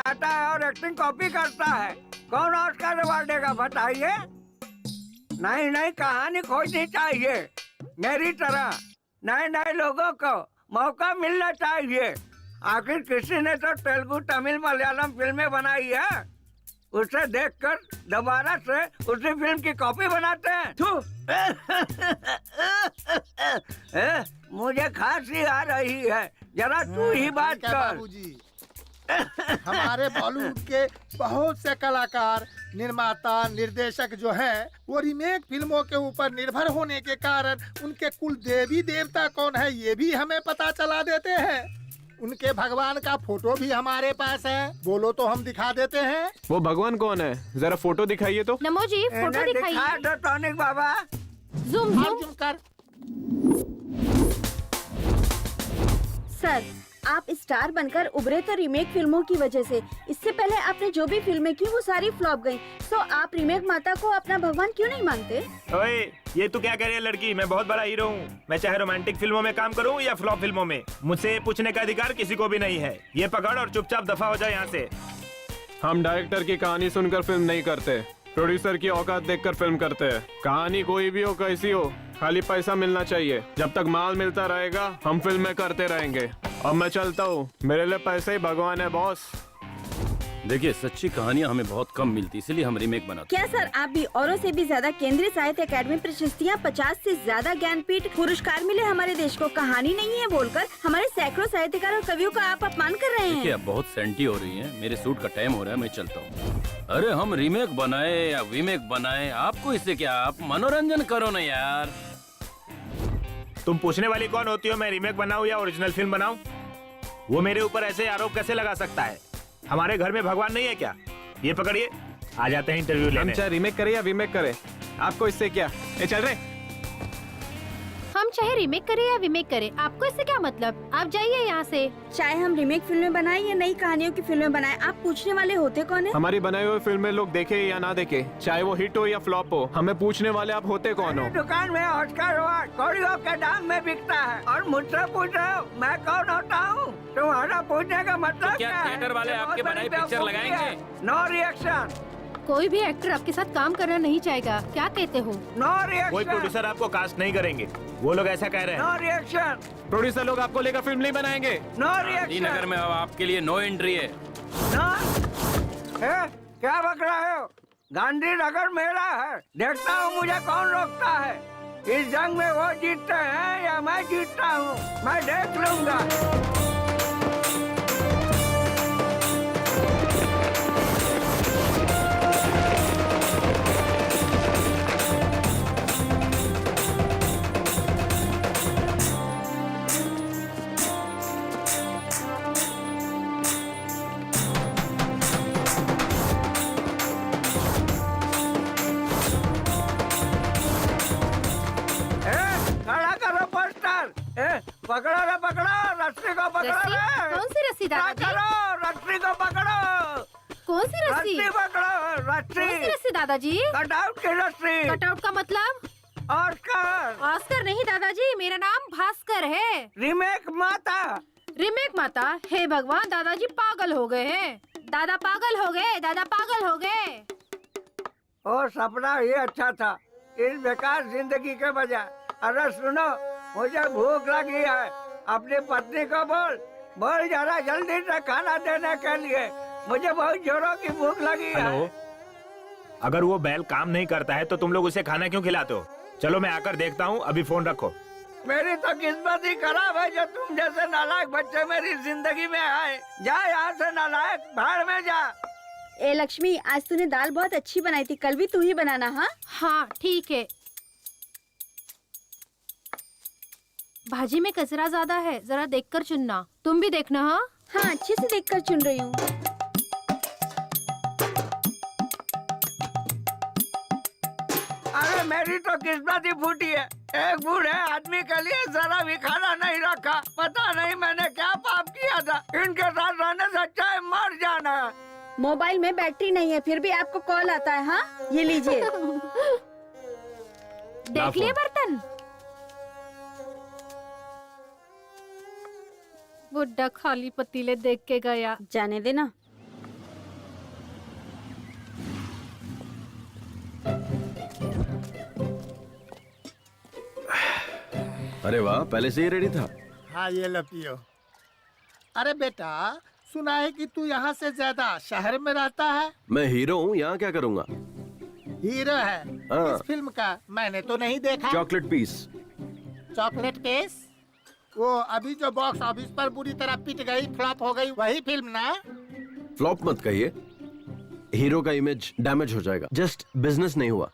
आता है और एक्टिंग कॉपी करता है। कौन ऑस्कर अवार्ड देगा बताइए? नई नई कहानी खोजनी चाहिए। मेरी तरह नए नए लोगों को मौका मिलना चाहिए। आखिर किसी ने तो तेलुगु, तमिल, मलयालम फिल्में बनाई है, उसे देखकर दोबारा से उसी फिल्म की कॉपी बनाते हैं। मुझे खांसी आ रही है, जरा तू ही बात कर। बाबूजी, हमारे बॉलीवुड के बहुत से कलाकार, निर्माता, निर्देशक जो हैं, वो रीमेक फिल्मों के ऊपर निर्भर होने के कारण उनके कुल देवी देवता कौन है ये भी हमें पता चला देते हैं। उनके भगवान का फोटो भी हमारे पास है, बोलो तो हम दिखा देते हैं। वो भगवान कौन है, जरा फोटो दिखाइए तो। नमो जी, फोटो दिखाइए। दिखा दो टॉनिक बाबा। जूम जूम कर। सर, आप स्टार बनकर उभरे तो रीमेक फिल्मों की वजह से। इससे पहले आपने जो भी फिल्में की वो सारी फ्लॉप गयी। तो आप रीमेक माता को अपना भगवान क्यों नहीं मानते? ओए, ये तू क्या कह रही है लड़की? मैं बहुत बड़ा हीरो हूँ। मैं चाहे रोमांटिक फिल्मों में काम करूँ या फ्लॉप फिल्मों में, मुझसे पूछने का अधिकार किसी को भी नहीं है। ये पकड़ और चुपचाप दफा हो जाए यहाँ से। हम डायरेक्टर की कहानी सुनकर फिल्म नहीं करते, प्रोड्यूसर की औकात देखकर फिल्म करते हैं। कहानी कोई भी हो, कैसी हो, खाली पैसा मिलना चाहिए। जब तक माल मिलता रहेगा हम फिल्में करते रहेंगे। अब मैं चलता हूँ, मेरे लिए पैसे ही भगवान है बॉस। देखिए, सच्ची कहानियाँ हमें बहुत कम मिलती, इसलिए हम रीमेक बनाते। क्या सर, आप भी औरों से भी ज्यादा केंद्रीय साहित्य अकादमी प्रशस्तियाँ, 50 से ज्यादा ज्ञानपीठ पुरस्कार मिले हमारे देश को, कहानी नहीं है बोलकर हमारे सैकड़ों साहित्यकार और कवियों का आप अपमान कर रहे हैं। देखिए, अब बहुत सेंटी हो रही है, मेरे सूट का टाइम हो रहा है, मैं चलता हूँ। अरे हम रीमेक बनाए या वीमेक बनाए, आपको इससे क्या? आप मनोरंजन करो ना यार। तुम पूछने वाली कौन होती हो मैं रीमेक बनाऊं या ओरिजिनल फिल्म बनाऊं? वो मेरे ऊपर ऐसे आरोप कैसे लगा सकता है? हमारे घर में भगवान नहीं है क्या? ये पकड़िए, आ जाते हैं इंटरव्यू हम लेने। चाहे रीमेक करे या वीमेक करे, आपको इससे क्या? ए चल रहे। हम चाहे रीमेक करें या वीमेक करें, आपको इससे क्या मतलब? आप जाइए यहाँ से। चाहे हम रीमेक फिल्में बनाएं या नई कहानियों की फिल्में बनाएं, आप पूछने वाले होते कौन है? हमारी बनाई हुई फिल्में लोग देखे या ना देखे, चाहे वो हिट हो या फ्लॉप हो, हमें पूछने वाले आप होते कौन हो? दुकान में ऑस्कर अवार्ड कौड़ियों के दाम में बिकता है और मुझसे पूछ रहे हो मैं कौन होता हूँ? तुम्हारा पूछने का मतलब क्या है? थिएटर वाले आपके बनाई पिक्चर लगाएंगे? No reaction. कोई भी एक्टर आपके साथ काम करना नहीं चाहेगा, क्या कहते हो? No reaction. कोई प्रोड्यूसर आपको कास्ट नहीं करेंगे, वो लोग ऐसा कह रहे हैं। No reaction. प्रोड्यूसर लोग आपको लेकर फिल्म नहीं बनाएंगे। No reaction. नगर में अब आपके लिए नो एंट्री है। क्या बक रहे हो? गांधी नगर मेरा है, देखता हूँ मुझे कौन रोकता है। इस जंग में वो जीतते हैं या मैं जीतता हूँ, मैं देख लूंगा। पकड़ो रे, पकड़ो रस्सी को, पकड़ो रे। कौन सी रस्सी दादाजी? रस्सी को पकड़ो। कौन सी रस्सी? पकड़ो रस्सी। कौन सी रस्सी दादाजी? कटआउट की रस्सी। कटआउट का मतलब? ऑस्कर। ऑस्कर नहीं दादाजी, मेरा नाम भास्कर है। रीमेक माता। रीमेक माता? हे भगवान, दादाजी पागल हो गए हैं। दादा पागल हो गए, दादा पागल हो गए। ओ सपना ये अच्छा था इस बेकार जिंदगी के बजाय। अरे सुनो, मुझे भूख लगी है, अपनी पत्नी को बोल जरा जल्दी से खाना देने के लिए, मुझे बहुत जोरों की भूख लगी है। हेलो, अगर वो बैल काम नहीं करता है तो तुम लोग उसे खाना क्यों खिलाते हो? चलो मैं आकर देखता हूँ, अभी फोन रखो। मेरी तो किस्मत ही खराब है जो तुम जैसे नालायक बच्चे मेरी जिंदगी में आए। जा यहाँ से नालायक, भाड़ में जा। ए लक्ष्मी, आज तूने दाल बहुत अच्छी बनाई थी, कल भी तू ही बनाना। हाँ हाँ ठीक है। भाजी में कचरा ज्यादा है, जरा देखकर चुनना। तुम भी देखना। हाँ हाँ, अच्छे से देखकर चुन रही हूँ। अरे मेरी तो किस्मत ही फूटी है, एक बूढ़े आदमी के लिए जरा भी खाना नहीं रखा। पता नहीं मैंने क्या पाप किया था, इनके साथ रहने से अच्छा है मर जाना। मोबाइल में बैटरी नहीं है, फिर भी आपको कॉल आता है। हाँ ये लीजिए। देख लिए बर्तन? बुड्ढा खाली पतीले देख के गया। जाने देना। अरे वाह, पहले से ही रेडी था। हाँ ये लो पियो। अरे बेटा, सुना है कि तू यहाँ से ज्यादा शहर में रहता है। मैं हीरो हूँ, यहाँ क्या करूँगा? हीरो है हाँ। इस फिल्म का? मैंने तो नहीं देखा। Chocolate piece. Chocolate case? वो अभी जो बॉक्स ऑफिस पर बुरी तरह पिट गई, फ्लॉप हो गई, वही फिल्म ना? फ्लॉप मत कहिए, हीरो का इमेज डैमेज हो जाएगा। जस्ट बिजनेस नहीं हुआ।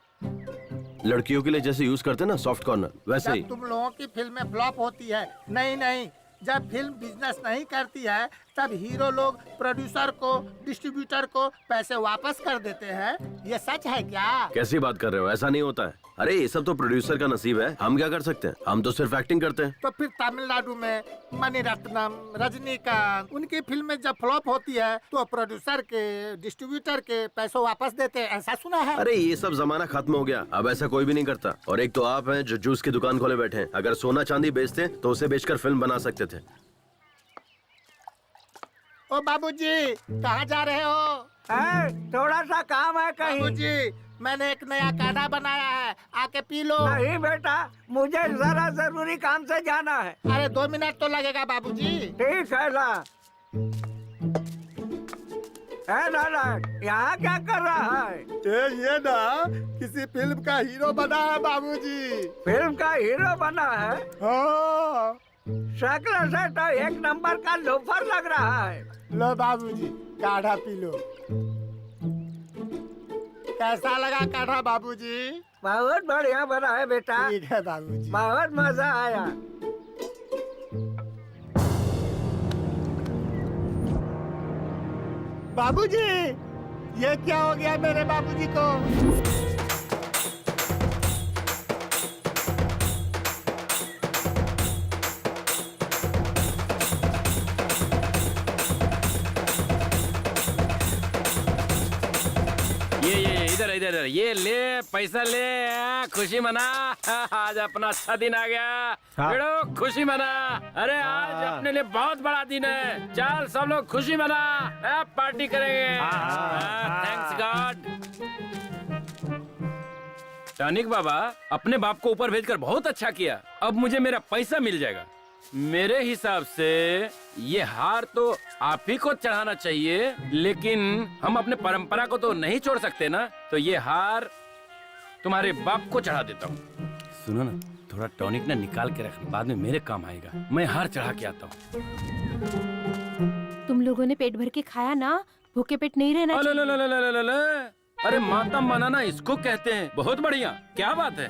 लड़कियों के लिए जैसे यूज करते हैं ना सॉफ्ट कॉर्नर, वैसे ही। जब तुम लोगों की फिल्में फ्लॉप होती है, नहीं, जब फिल्म बिजनेस नहीं करती है, तब हीरो लोग प्रोड्यूसर को, डिस्ट्रीब्यूटर को पैसे वापस कर देते हैं। ये सच है क्या? कैसी बात कर रहे हो? ऐसा नहीं होता है। अरे ये सब तो प्रोड्यूसर का नसीब है, हम क्या कर सकते हैं? हम तो सिर्फ एक्टिंग करते हैं। तो फिर तमिलनाडु में मणिरत्नम, रजनीकांत, उनकी फिल्में जब फ्लॉप होती है तो प्रोड्यूसर के, डिस्ट्रीब्यूटर के पैसों वापस देते हैं, ऐसा सुना है। अरे ये सब जमाना खत्म हो गया, अब ऐसा कोई भी नहीं करता। और एक तो आप हैं जो जूस की दुकान खोले बैठे हैं। अगर सोना चांदी बेचते तो उसे बेचकर फिल्म बना सकते थे। ओ बाबूजी, कहाँ जा रहे हो? थोड़ा सा काम है कहीं। बाबूजी, मैंने एक नया काढ़ा बनाया है, आके पी लो। नहीं बेटा, मुझे जरा जरूरी काम से जाना है। अरे 2 मिनट तो लगेगा बाबूजी। ठीक है ला। लाला, यहाँ क्या कर रहा है? ये ना किसी फिल्म का हीरो बना है बाबूजी। फिल्म का हीरो बना है? हाँ। शक्ल से तो एक नंबर का लोफर लग रहा है। लो बाबूजी, काढ़ा पी लो। कैसा लगा काढ़ा बाबूजी? बहुत बढ़िया बना है बेटा। ठीक है बाबूजी। बहुत मजा आया। बाबूजी, ये क्या हो गया मेरे बाबूजी को? इधर ये ले, पैसा ले, खुशी मना। आज अपना अच्छा दिन आ गया। बेड़ो खुशी मना। अरे आज अपने लिए बहुत बड़ा दिन है। चल सब लोग खुशी मना, पार्टी करेंगे। Thanks God. टॉनिक बाबा, अपने बाप को ऊपर भेजकर बहुत अच्छा किया। अब मुझे मेरा पैसा मिल जाएगा। मेरे हिसाब से ये हार तो आप ही को चढ़ाना चाहिए, लेकिन हम अपने परंपरा को तो नहीं छोड़ सकते ना। तो ये हार तुम्हारे बाप को चढ़ा देता हूँ। सुनो ना, थोड़ा टॉनिक ना निकाल के रखना, बाद में मेरे काम आएगा। मैं हार चढ़ा के आता हूँ। तुम लोगों ने पेट भर के खाया ना, भूखे पेट नहीं रहना चाहिए। अरे मातम मनाना इसको कहते हैं। बहुत बढ़िया, क्या बात है।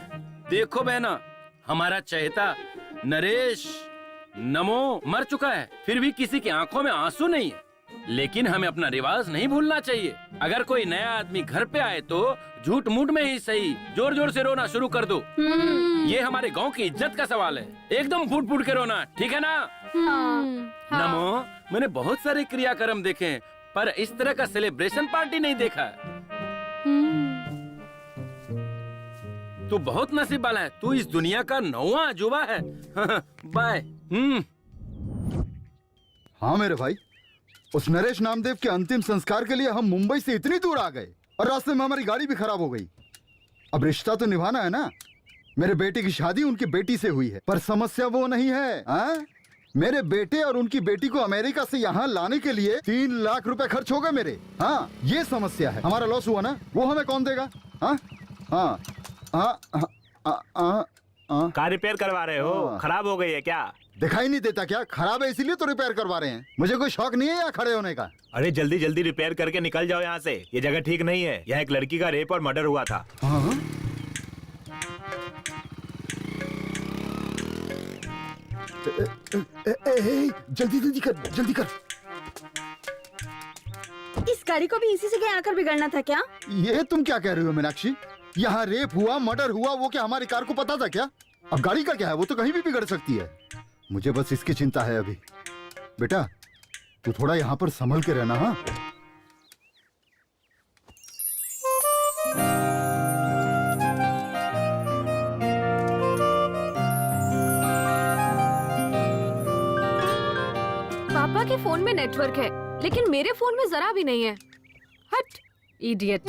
देखो बहना, हमारा चहेता नरेश नमो मर चुका है, फिर भी किसी की आंखों में आंसू नहीं है। लेकिन हमें अपना रिवाज नहीं भूलना चाहिए। अगर कोई नया आदमी घर पे आए तो झूठ मूठ में ही सही जोर जोर से रोना शुरू कर दो। ये हमारे गांव की इज्जत का सवाल है। एकदम फूट फूट के रोना, ठीक है ना? नमो, मैंने बहुत सारे क्रियाक्रम देखे हैं, पर इस तरह का सेलिब्रेशन पार्टी नहीं देखा। तू बहुत नसीब वाला है। तू इस दुनिया का 9वां अजूबा है। बाय। हाँ मेरे भाई, उस नरेश नामदेव के अंतिम संस्कार के लिए हम मुंबई से इतनी दूर आ गए और रास्ते में हमारी गाड़ी भी खराब हो गई। अब रिश्ता तो निभाना है ना। मेरे बेटे की शादी उनकी बेटी से हुई है, पर समस्या वो नहीं है। हाँ? मेरे बेटे और उनकी बेटी को अमेरिका से यहाँ लाने के लिए 3 लाख रुपए खर्च हो गए मेरे। हाँ, ये समस्या है। हमारा लॉस हुआ ना, वो हमें कौन देगा? हाँ हाँ हाँ। कार रिपेयर करवा रहे हो? खराब हो गई है क्या? दिखाई नहीं देता क्या? खराब है इसीलिए तो रिपेयर करवा रहे हैं। मुझे कोई शौक नहीं है यहाँ खड़े होने का। अरे जल्दी जल्दी रिपेयर करके निकल जाओ यहाँ से। ये जगह ठीक नहीं है। यहाँ एक लड़की का रेप और मर्डर हुआ था। हाँ? जल्दी जल्दी कर, जल्दी कर। इस गाड़ी को भी इसी से आकर बिगड़ना था क्या? ये तुम क्या कह रही हो मीनाक्षी? यहाँ रेप हुआ, मर्डर हुआ, वो क्या हमारी कार को पता था क्या? अब गाड़ी का क्या है, वो तो कहीं भी बिगड़ सकती है। मुझे बस इसकी चिंता है अभी। बेटा तू थोड़ा यहाँ पर संभल के रहना। हाँ पापा के फोन में नेटवर्क है, लेकिन मेरे फोन में जरा भी नहीं है। हट, इडियट।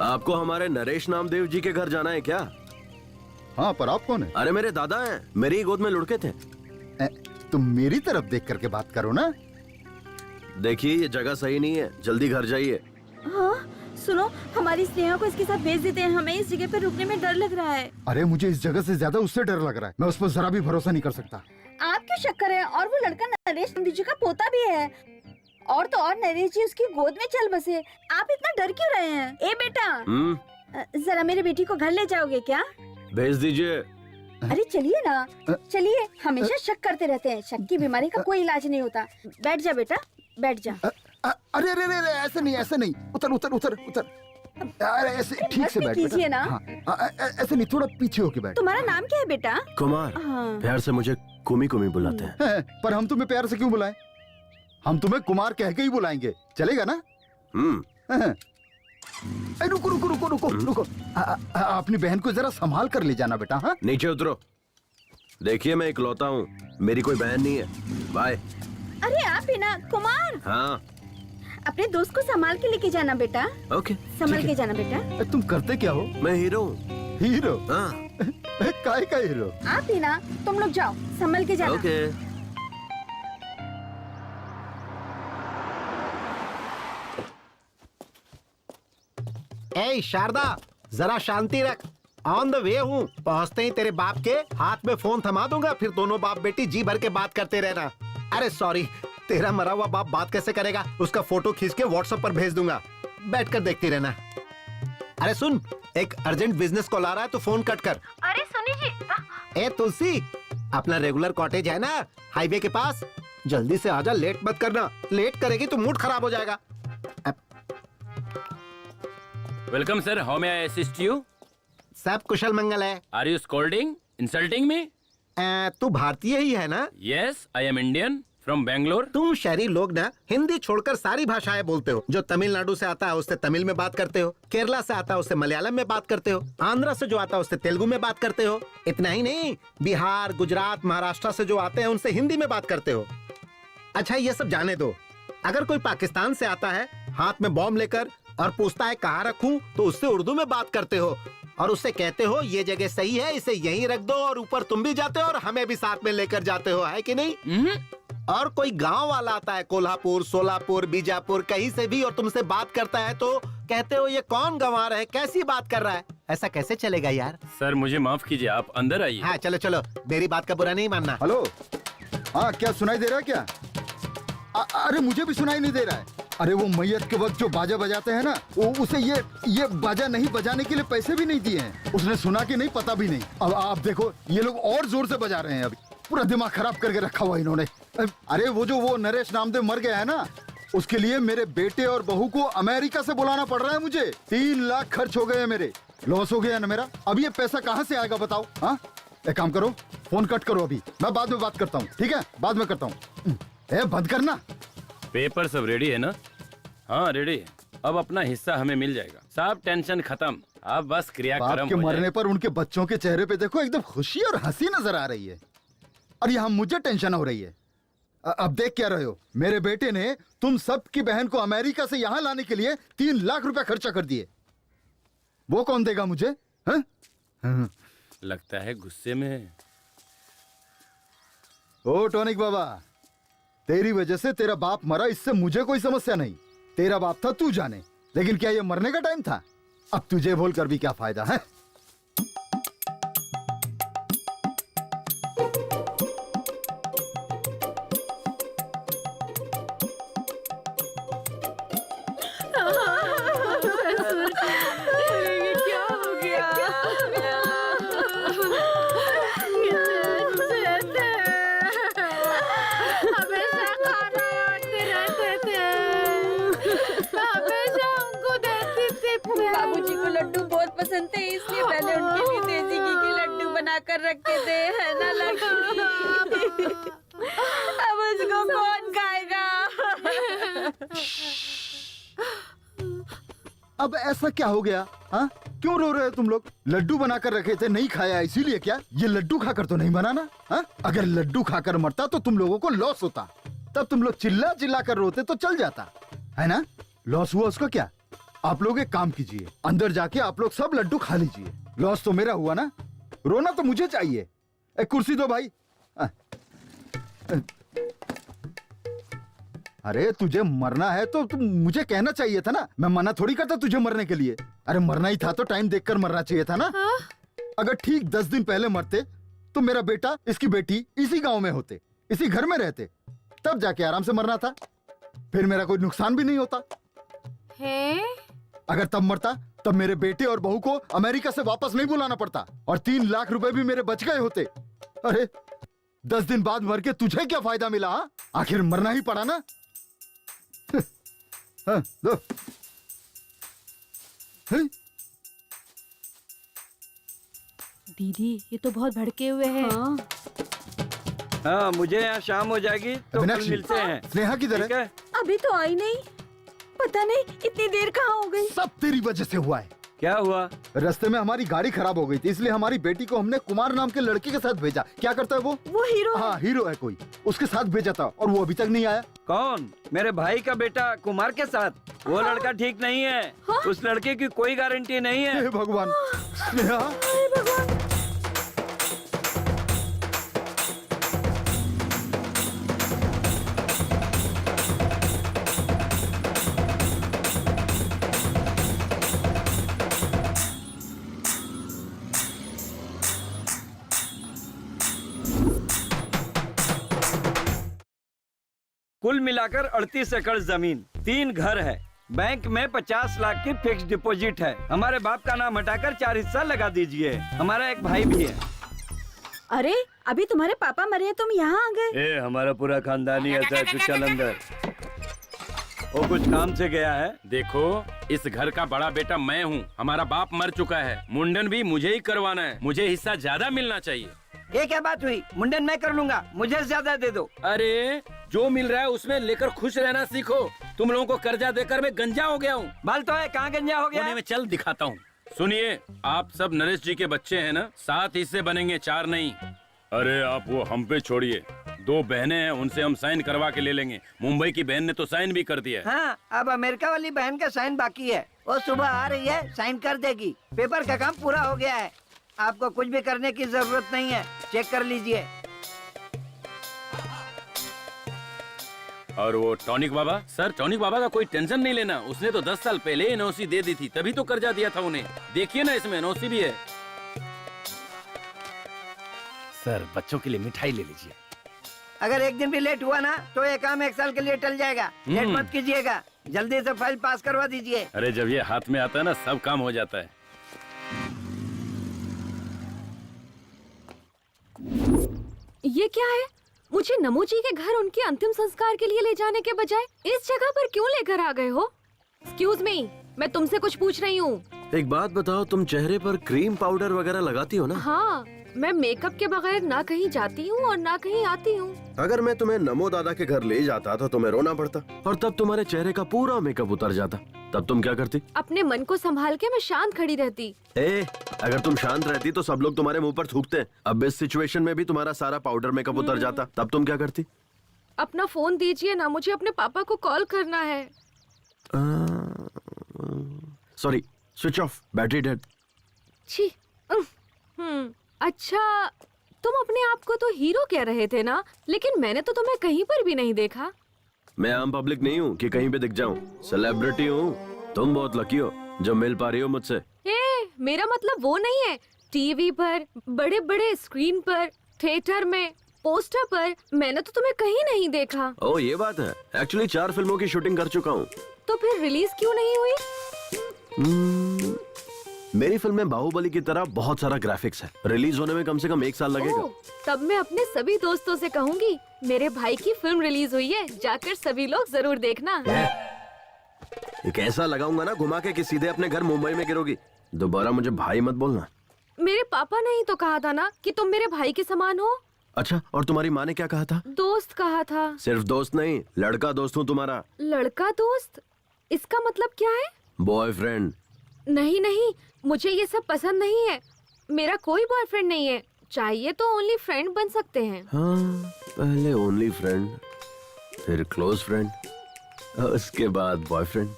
आपको हमारे नरेश नामदेव जी के घर जाना है क्या? हाँ, पर आप कौन है? अरे मेरे दादा हैं, मेरी ही गोद में लुढ़के थे। तुम मेरी तरफ देख करके बात करो ना। देखिए ये जगह सही नहीं है, जल्दी घर जाइए। हाँ, सुनो, हमारी स्नेहा को इसके साथ भेज देते हैं। हमें इस जगह पर रुकने में डर लग रहा है। अरे मुझे इस जगह से ज्यादा उससे डर लग रहा है। मैं उस पर जरा भी भरोसा नहीं कर सकता। आप क्यों शक कर रहे हैं? और वो लड़का नरेश नंदी जी का पोता भी है। और तो और नरेश जी उसकी गोद में चल बसे। आप इतना डर क्यों रहे हैं? ए बेटा, जरा मेरी बेटी को घर ले जाओगे क्या? भेज दीजिए। अरे चलिए ना, चलिए। हमेशा शक करते रहते हैं। शक की बीमारी का कोई इलाज नहीं होता। बैठ जा बेटा, बैठ जा। अरे अरे अरे ऐसे नहीं, ऐसे नहीं। उतर उतर उतर उतर। अरे ऐसे ठीक से बैठ कीजिए ना। हाँ, ऐसे नहीं, थोड़ा पीछे होके बैठ। तुम्हारा नाम क्या है बेटा? कुमार। हाँ। प्यार से मुझे कुमी कुमी बुलाते हैं। पर हम तुम्हें प्यार से क्यों बुलाएं? हम तुम्हें कुमार कह के ही बुलाएंगे, चलेगा ना? रुको रुको रुको रुको रुको। अपनी बहन को जरा संभाल कर ले जाना बेटा। हाँ, नीचे उतरो। देखिए मैं इकलौता हूँ, मेरी कोई बहन नहीं है। बाय। अरे आप ही ना कुमार। हाँ, अपने दोस्त को संभाल के लेके जाना बेटा। ओके। संभाल के जाना बेटा। तुम करते क्या हो? मैं हीरो हूँ। हीरो? हाँ। काय का हीरो? आप ही ना, तुम लोग जाओ, संभल के जाना। ओके। ए शारदा, जरा शांति रख। ऑन द वे हूँ। पहुँचते ही तेरे बाप के हाथ में फोन थमा दूंगा, फिर दोनों बाप बेटी जी भर के बात करते रहना। अरे सॉरी, तेरा मरा हुआ बाप बात कैसे करेगा? उसका फोटो खींच के व्हाट्सएप पर भेज दूंगा, बैठकर देखती रहना। अरे सुन, एक अर्जेंट बिजनेस कॉल आ रहा है तो फोन कट कर। अरे सुनी जी। ए तुलसी, अपना रेगुलर कॉटेज है ना हाईवे के पास, जल्दी से आजा, लेट मत करना। लेट करेगी तो मूड खराब हो जाएगा। Welcome sir, how may I assist you? सब कुशल मंगल है। Are you scolding, insulting me? तू भारतीय ही है ना? Yes, I am Indian from Bangalore. तुम शहरी लोग ना हिंदी छोड़कर सारी भाषाएं बोलते हो। जो तमिलनाडु से आता है उससे तमिल में बात करते हो, केरला से आता है उससे मलयालम में बात करते हो, आंध्रा से जो आता है उससे तेलुगु में बात करते हो। इतना ही नहीं, बिहार, गुजरात, महाराष्ट्र से जो आते हैं उनसे हिंदी में बात करते हो। अच्छा ये सब जाने दो, अगर कोई पाकिस्तान से आता है हाथ में बॉम्ब लेकर और पूछता है कहाँ रखूं, तो उससे उर्दू में बात करते हो और उससे कहते हो ये जगह सही है, इसे यहीं रख दो, और ऊपर तुम भी जाते हो और हमें भी साथ में लेकर जाते हो, है कि नहीं? और कोई गांव वाला आता है कोल्हापुर, सोलापुर, बीजापुर, कहीं से भी, और तुमसे बात करता है तो कहते हो ये कौन गंवार है, कैसी बात कर रहा है। ऐसा कैसे चलेगा यार? सर मुझे माफ कीजिए, आप अंदर आइए। हाँ चलो चलो, मेरी बात का बुरा नहीं मानना। हेलो, हाँ क्या सुनाई दे रहा है क्या? अरे मुझे भी सुनाई नहीं दे रहा है। अरे वो मैयत के वक्त जो बाजा बजाते हैं ना, वो उसे ये बाजा नहीं बजाने के लिए पैसे भी नहीं दिए हैं। उसने सुना कि नहीं पता भी नहीं। अब आप देखो ये लोग और जोर से बजा रहे हैं। अभी पूरा दिमाग खराब करके रखा हुआ इन्होंने। अरे वो नरेश नामदेव मर गया है ना, उसके लिए मेरे बेटे और बहू को अमेरिका से बुलाना पड़ रहा है मुझे। 3 लाख खर्च हो गए हैं मेरे, लॉस हो गया ना मेरा। अब ये पैसा कहाँ से आएगा बताओ? हाँ एक काम करो, फोन कट करो अभी, मैं बाद में बात करता हूँ। ठीक है, बाद में करता हूँ। बंद करना। पेपर सब रेडी है ना? हाँ रेडी है। अब अपना हिस्सा हमें मिल जाएगा। सब टेंशन खत्म, अब बस क्रियाक्रम बाप के मरने पर उनके बच्चों के चेहरे पे देखो एकदम खुशी और हंसी नजर आ रही है, और यहाँ मुझे टेंशन हो रही है। अब देख क्या रहे हो, मेरे बेटे ने तुम सब की बहन को अमेरिका से यहाँ लाने के लिए 3 लाख रुपया खर्चा कर दिए। वो कौन देगा मुझे? हाँ? लगता है गुस्से में। ओ टॉनिक बाबा, तेरी वजह से तेरा बाप मरा, इससे मुझे कोई समस्या नहीं। तेरा बाप था तू जाने, लेकिन क्या ये मरने का टाइम था? अब तुझे बोलकर भी क्या फायदा है? बाबूजी को लड्डू बहुत पसंद थे, इसलिए मैंने उनके लिए देसी घी के लड्डू बनाकर रखे थे, है ना लड्डू? अब उसको कौन खाएगा? अब ऐसा क्या हो गया? हाँ क्यों रो रहे हो तुम लोग? लड्डू बनाकर रखे थे, नहीं खाया इसीलिए क्या? ये लड्डू खाकर तो नहीं बनाना। हाँ अगर लड्डू खाकर मरता तो तुम लोगों को लॉस होता, तब तुम लोग चिल्ला चिल्ला कर रोते तो चल जाता है ना। लॉस हुआ उसका क्या? आप लोग एक काम कीजिए, अंदर जाके आप लोग सब लड्डू खा लीजिए। लॉस तो मेरा हुआ ना, रोना तो मुझे चाहिए। एक कुर्सी दो भाई। अरे तुझे मरना है तो तुम मुझे कहना चाहिए था ना, मैं मना थोड़ी करता तुझे मरने के लिए। अरे मरना ही था तो टाइम देखकर मरना चाहिए था ना। अगर ठीक 10 दिन पहले मरते तो मेरा बेटा, इसकी बेटी इसी गांव में होते, इसी घर में रहते, तब जाके आराम से मरना था, फिर मेरा कोई नुकसान भी नहीं होता है? अगर तब मरता तब मेरे बेटे और बहू को अमेरिका से वापस नहीं बुलाना पड़ता और 3 लाख रुपए भी मेरे बच गए होते। अरे 10 दिन बाद मर के तुझे क्या फायदा मिला? हा? आखिर मरना ही पड़ा ना। हाँ, दो। दीदी ये तो बहुत भड़के हुए हैं। हाँ, मुझे यहाँ शाम हो जाएगी तो कल मीनाक्षी, मिलते हैं। स्नेहा किधर ठीक है? है? अभी तो आई नहीं, पता नहीं इतनी देर कहाँ हो गई। सब तेरी वजह से हुआ है। क्या हुआ? रास्ते में हमारी गाड़ी खराब हो गई थी, इसलिए हमारी बेटी को हमने कुमार नाम के लड़के के साथ भेजा। क्या करता है वो? हीरो है। हाँ, हीरो है कोई, उसके साथ भेजा था और वो अभी तक नहीं आया। कौन? मेरे भाई का बेटा कुमार के साथ? वो लड़का ठीक नहीं है। उस लड़के की कोई गारंटी नहीं है। हे भगवान। स्नेहा, अरे भगवान। कुल मिलाकर 38 एकड़ जमीन, 3 घर है, बैंक में 50 लाख की फिक्स डिपॉजिट है। हमारे बाप का नाम हटाकर 4 हिस्सा लगा दीजिए। हमारा एक भाई भी है। अरे अभी तुम्हारे पापा मरे हैं, तुम यहाँ आ गए? हमारा पूरा खानदानी ऐसा है, तू चल अंदर। वो कुछ काम से गया है। देखो, इस घर का बड़ा बेटा मैं हूँ। हमारा बाप मर चुका है, मुंडन भी मुझे ही करवाना है। मुझे हिस्सा ज्यादा मिलना चाहिए। ये क्या बात हुई? मुंडन मैं कर लूंगा, मुझे ज्यादा दे दो। अरे जो मिल रहा है उसमें लेकर खुश रहना सीखो। तुम लोगों को कर्जा देकर मैं गंजा हो गया हूँ। बाल तो है, कहाँ गंजा हो गया? कोने में चल दिखाता हूँ। सुनिए, आप सब नरेश जी के बच्चे हैं ना? 7 हिस्से बनेंगे, 4 नहीं। अरे आप वो हम पे छोड़िए, 2 बहनें हैं, उनसे हम साइन करवा के ले लेंगे। मुंबई की बहन ने तो साइन भी कर दिया है। हाँ, अब अमेरिका वाली बहन का साइन बाकी है। वो सुबह आ रही है, साइन कर देगी। पेपर का काम पूरा हो गया है। आपको कुछ भी करने की जरूरत नहीं है, चेक कर लीजिए। और वो टॉनिक बाबा, सर टॉनिक बाबा का कोई टेंशन नहीं लेना। उसने तो 10 साल पहले एनओसी दे दी थी, तभी तो कर्जा दिया था उन्हें। देखिए ना, इसमें एनओसी भी है। सर बच्चों के लिए मिठाई ले लीजिए। अगर एक दिन भी लेट हुआ ना तो ये काम 1 साल के लिए टल जाएगा। लेट मत कीजिएगा, जल्दी से फाइल पास करवा दीजिए। अरे जब ये हाथ में आता है ना, सब काम हो जाता है। ये क्या है? मुझे नमो जी के घर उनके अंतिम संस्कार के लिए ले जाने के बजाय इस जगह पर क्यों लेकर आ गए हो? एक्सक्यूज मी, मैं तुमसे कुछ पूछ रही हूँ। एक बात बताओ, तुम चेहरे पर क्रीम पाउडर वगैरह लगाती हो ना? हाँ, मैं मेकअप के बगैर ना कहीं जाती हूँ और ना कहीं आती हूँ। अगर मैं तुम्हें नमो दादा के घर ले जाता तो तुम्हें रोना पड़ता और तब तुम्हारे चेहरे का पूरा मेकअप उतर जाता। तब तुम क्या करती? अपने मन को संभाल के मैं शांत खड़ी रहती। अगर तुम शांत रहती तो सब लोग तुम्हारे मुंह पर थूकते। अब इस सिचुएशन में भी तुम्हारा सारा पाउडर मेकअप उतर जाता, तब तुम क्या करती? अपना फोन दीजिए ना, मुझे अपने पापा को कॉल करना है। Sorry, switch off, battery dead. छी। अच्छा, तुम अपने आप को तो हीरो कह रहे थे ना, लेकिन मैंने तो तुम्हें कहीं पर भी नहीं देखा। मैं आम पब्लिक नहीं हूँ कि कहीं पे दिख जाऊँ, सेलिब्रिटी हूँ। तुम बहुत लकी हो जो मिल पा रही हो मुझसे। मेरा मतलब वो नहीं है। टीवी पर, बड़े बड़े स्क्रीन पर, थिएटर में, पोस्टर पर, मैंने तो तुम्हें कहीं नहीं देखा। ओह, ये बात है। एक्चुअली 4 फिल्मों की शूटिंग कर चुका हूँ। तो फिर रिलीज क्यों नहीं हुई? मेरी फिल्म में बाहुबली की तरह बहुत सारा ग्राफिक्स है। रिलीज होने में कम से कम 1 साल लगेगा। तब मैं अपने सभी दोस्तों से कहूँगी, मेरे भाई की फिल्म रिलीज हुई है, जाकर सभी लोग जरूर देखना। एक ऐसा लगाऊंगा ना घुमा के कि सीधे अपने घर मुंबई में गिरोगी। दोबारा मुझे भाई मत बोलना। मेरे पापा ने ही तो कहा था ना कि तुम मेरे भाई के समान हो। अच्छा, और तुम्हारी माँ ने क्या कहा था? दोस्त कहा था। सिर्फ दोस्त नहीं, लड़का दोस्त हूँ तुम्हारा। लड़का दोस्त? इसका मतलब क्या है? बॉयफ्रेंड। नहीं नहीं, मुझे ये सब पसंद नहीं है। मेरा कोई बॉयफ्रेंड नहीं है। चाहिए तो ओनली फ्रेंड बन सकते हैं। हाँ, पहले ओनली फ्रेंड, फिर क्लोज फ्रेंड, उसके बाद बॉयफ्रेंड।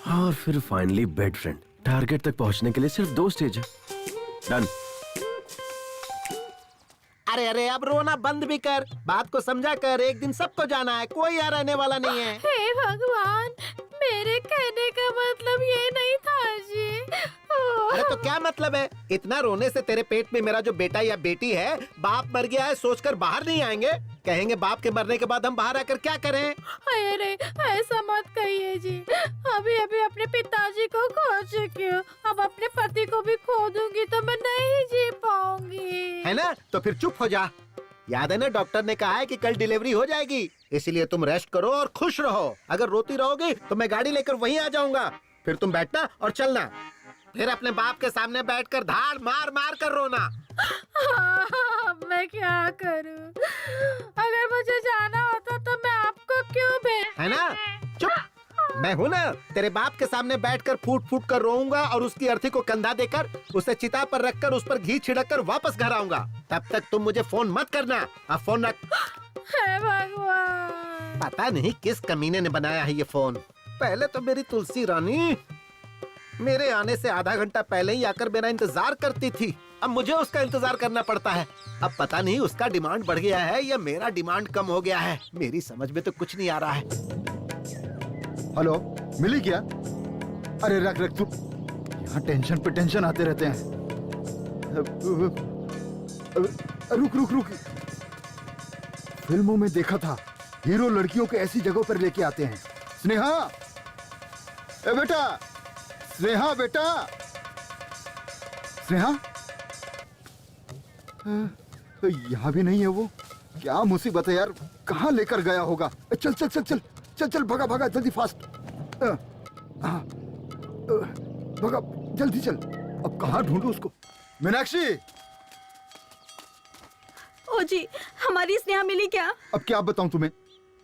और फिर फाइनली बेड फ्रेंड। टारगेट तक पहुंचने के लिए सिर्फ 2 स्टेज है। डन। अरे अरे अब रोना बंद भी कर, बात को समझा कर। एक दिन सबको जाना है, कोई यहाँ रहने वाला नहीं है। हे भगवान, मेरे कहने का मतलब ये नहीं था जी। अरे तो क्या मतलब है? इतना रोने से तेरे पेट में मेरा जो बेटा या बेटी है, बाप मर गया है सोचकर बाहर नहीं आएंगे? कहेंगे बाप के मरने के बाद हम बाहर आकर क्या करें? अरे ऐसा मत कहिए जी, अभी अभी अपने पिताजी को खो चुकी हूँ, अब अपने पति को भी खो दूंगी तो मैं नहीं जी पाऊंगी। है ना? तो फिर चुप हो जा। याद है ना, डॉक्टर ने कहा है कि कल डिलीवरी हो जाएगी, इसलिए तुम रेस्ट करो और खुश रहो। अगर रोती रहोगी तो मैं गाड़ी लेकर वहीं आ जाऊंगा, फिर तुम बैठना और चलना, फिर अपने बाप के सामने बैठकर धाड़ मार मार कर रोना। मैं क्या करूं? अगर मुझे जाना होता तो मैं आपको क्यों है ना? चुप। मैं हूँ ना, तेरे बाप के सामने बैठकर फूट फूट कर रोऊंगा और उसकी अर्थी को कंधा देकर उसे चिता पर रखकर उस पर घी छिड़क कर वापस घर आऊंगा। तब तक तुम मुझे फोन मत करना। अब फोन रख। हे भगवान, पता नहीं किस कमीने ने बनाया है ये फोन। पहले तो मेरी तुलसी रानी मेरे आने से आधा घंटा पहले ही आकर मेरा इंतजार करती थी, अब मुझे उसका इंतजार करना पड़ता है। अब पता नहीं उसका डिमांड बढ़ गया है या मेरा डिमांड कम हो गया है, मेरी समझ में तो कुछ नहीं आ रहा है। हेलो, मिली क्या? अरे रख रख तू, यहाँ टेंशन पे टेंशन आते रहते हैं। रुक रुक रुक, फिल्मों में देखा था हीरो लड़कियों को ऐसी जगहों पर लेके आते हैं। स्नेहा, ए बेटा, स्नेहा बेटा, स्नेहा, यहाँ भी नहीं है वो। क्या मुसीबत है यार, कहाँ लेकर गया होगा? चल चल चल चल चल चल, भगा भगा जल्दी, फास्ट। भगा जल्दी चल। अब कहाँ ढूंढूं उसको? मीनाक्षी, ओ जी, हमारी स्नेहा मिली क्या? अब क्या बताऊं तुम्हें,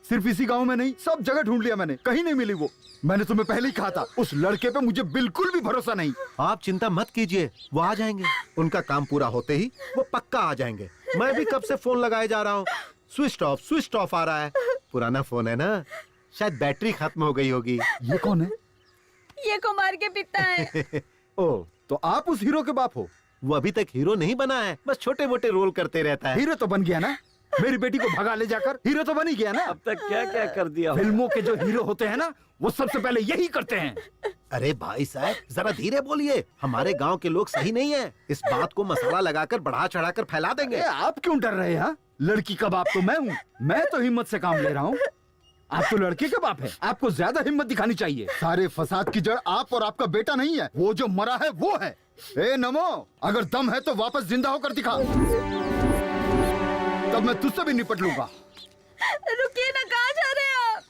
सिर्फ इसी गांव में नहीं, सब जगह ढूंढ लिया मैंने, कहीं नहीं मिली वो। मैंने तुम्हें पहले ही कहा था, उस लड़के पे मुझे बिल्कुल भी भरोसा नहीं। आप चिंता मत कीजिए, वो आ जाएंगे। उनका काम पूरा होते ही वो पक्का आ जाएंगे। मैं भी कब से फोन लगाए जा रहा हूँ, स्विच ऑफ आ रहा है। पुराना फोन है ना, शायद बैटरी खत्म हो गई होगी। ये कौन है? ये कुमार के पिता है। ओ, तो आप उस हीरो के बाप हो? वो अभी तक हीरो नहीं बना है, बस छोटे मोटे रोल करते रहता है। हीरो तो बन गया ना, मेरी बेटी को भगा ले जाकर हीरो तो बन ही गया ना। अब तक क्या क्या कर दिया। फिल्मों के जो हीरो होते हैं ना, वो सबसे पहले यही करते हैं। अरे भाई साहब, जरा धीरे बोलिए, हमारे गांव के लोग सही नहीं है। इस बात को मसाला लगाकर बढ़ा चढ़ा कर फैला देंगे। आप क्यों डर रहे हैं? लड़की का बाप तो मैं हूँ, मैं तो हिम्मत से काम ले रहा हूँ। आप तो लड़के का बाप है, आपको ज्यादा हिम्मत दिखानी चाहिए। सारे फसाद की जड़ आप और आपका बेटा नहीं है, वो जो मरा है वो है। ए नमो, अगर दम है तो वापस जिंदा होकर दिखा, तब मैं तुझसे भी निपट लूंगा। रुकिए ना, कहाँ जा रहे हैं आप?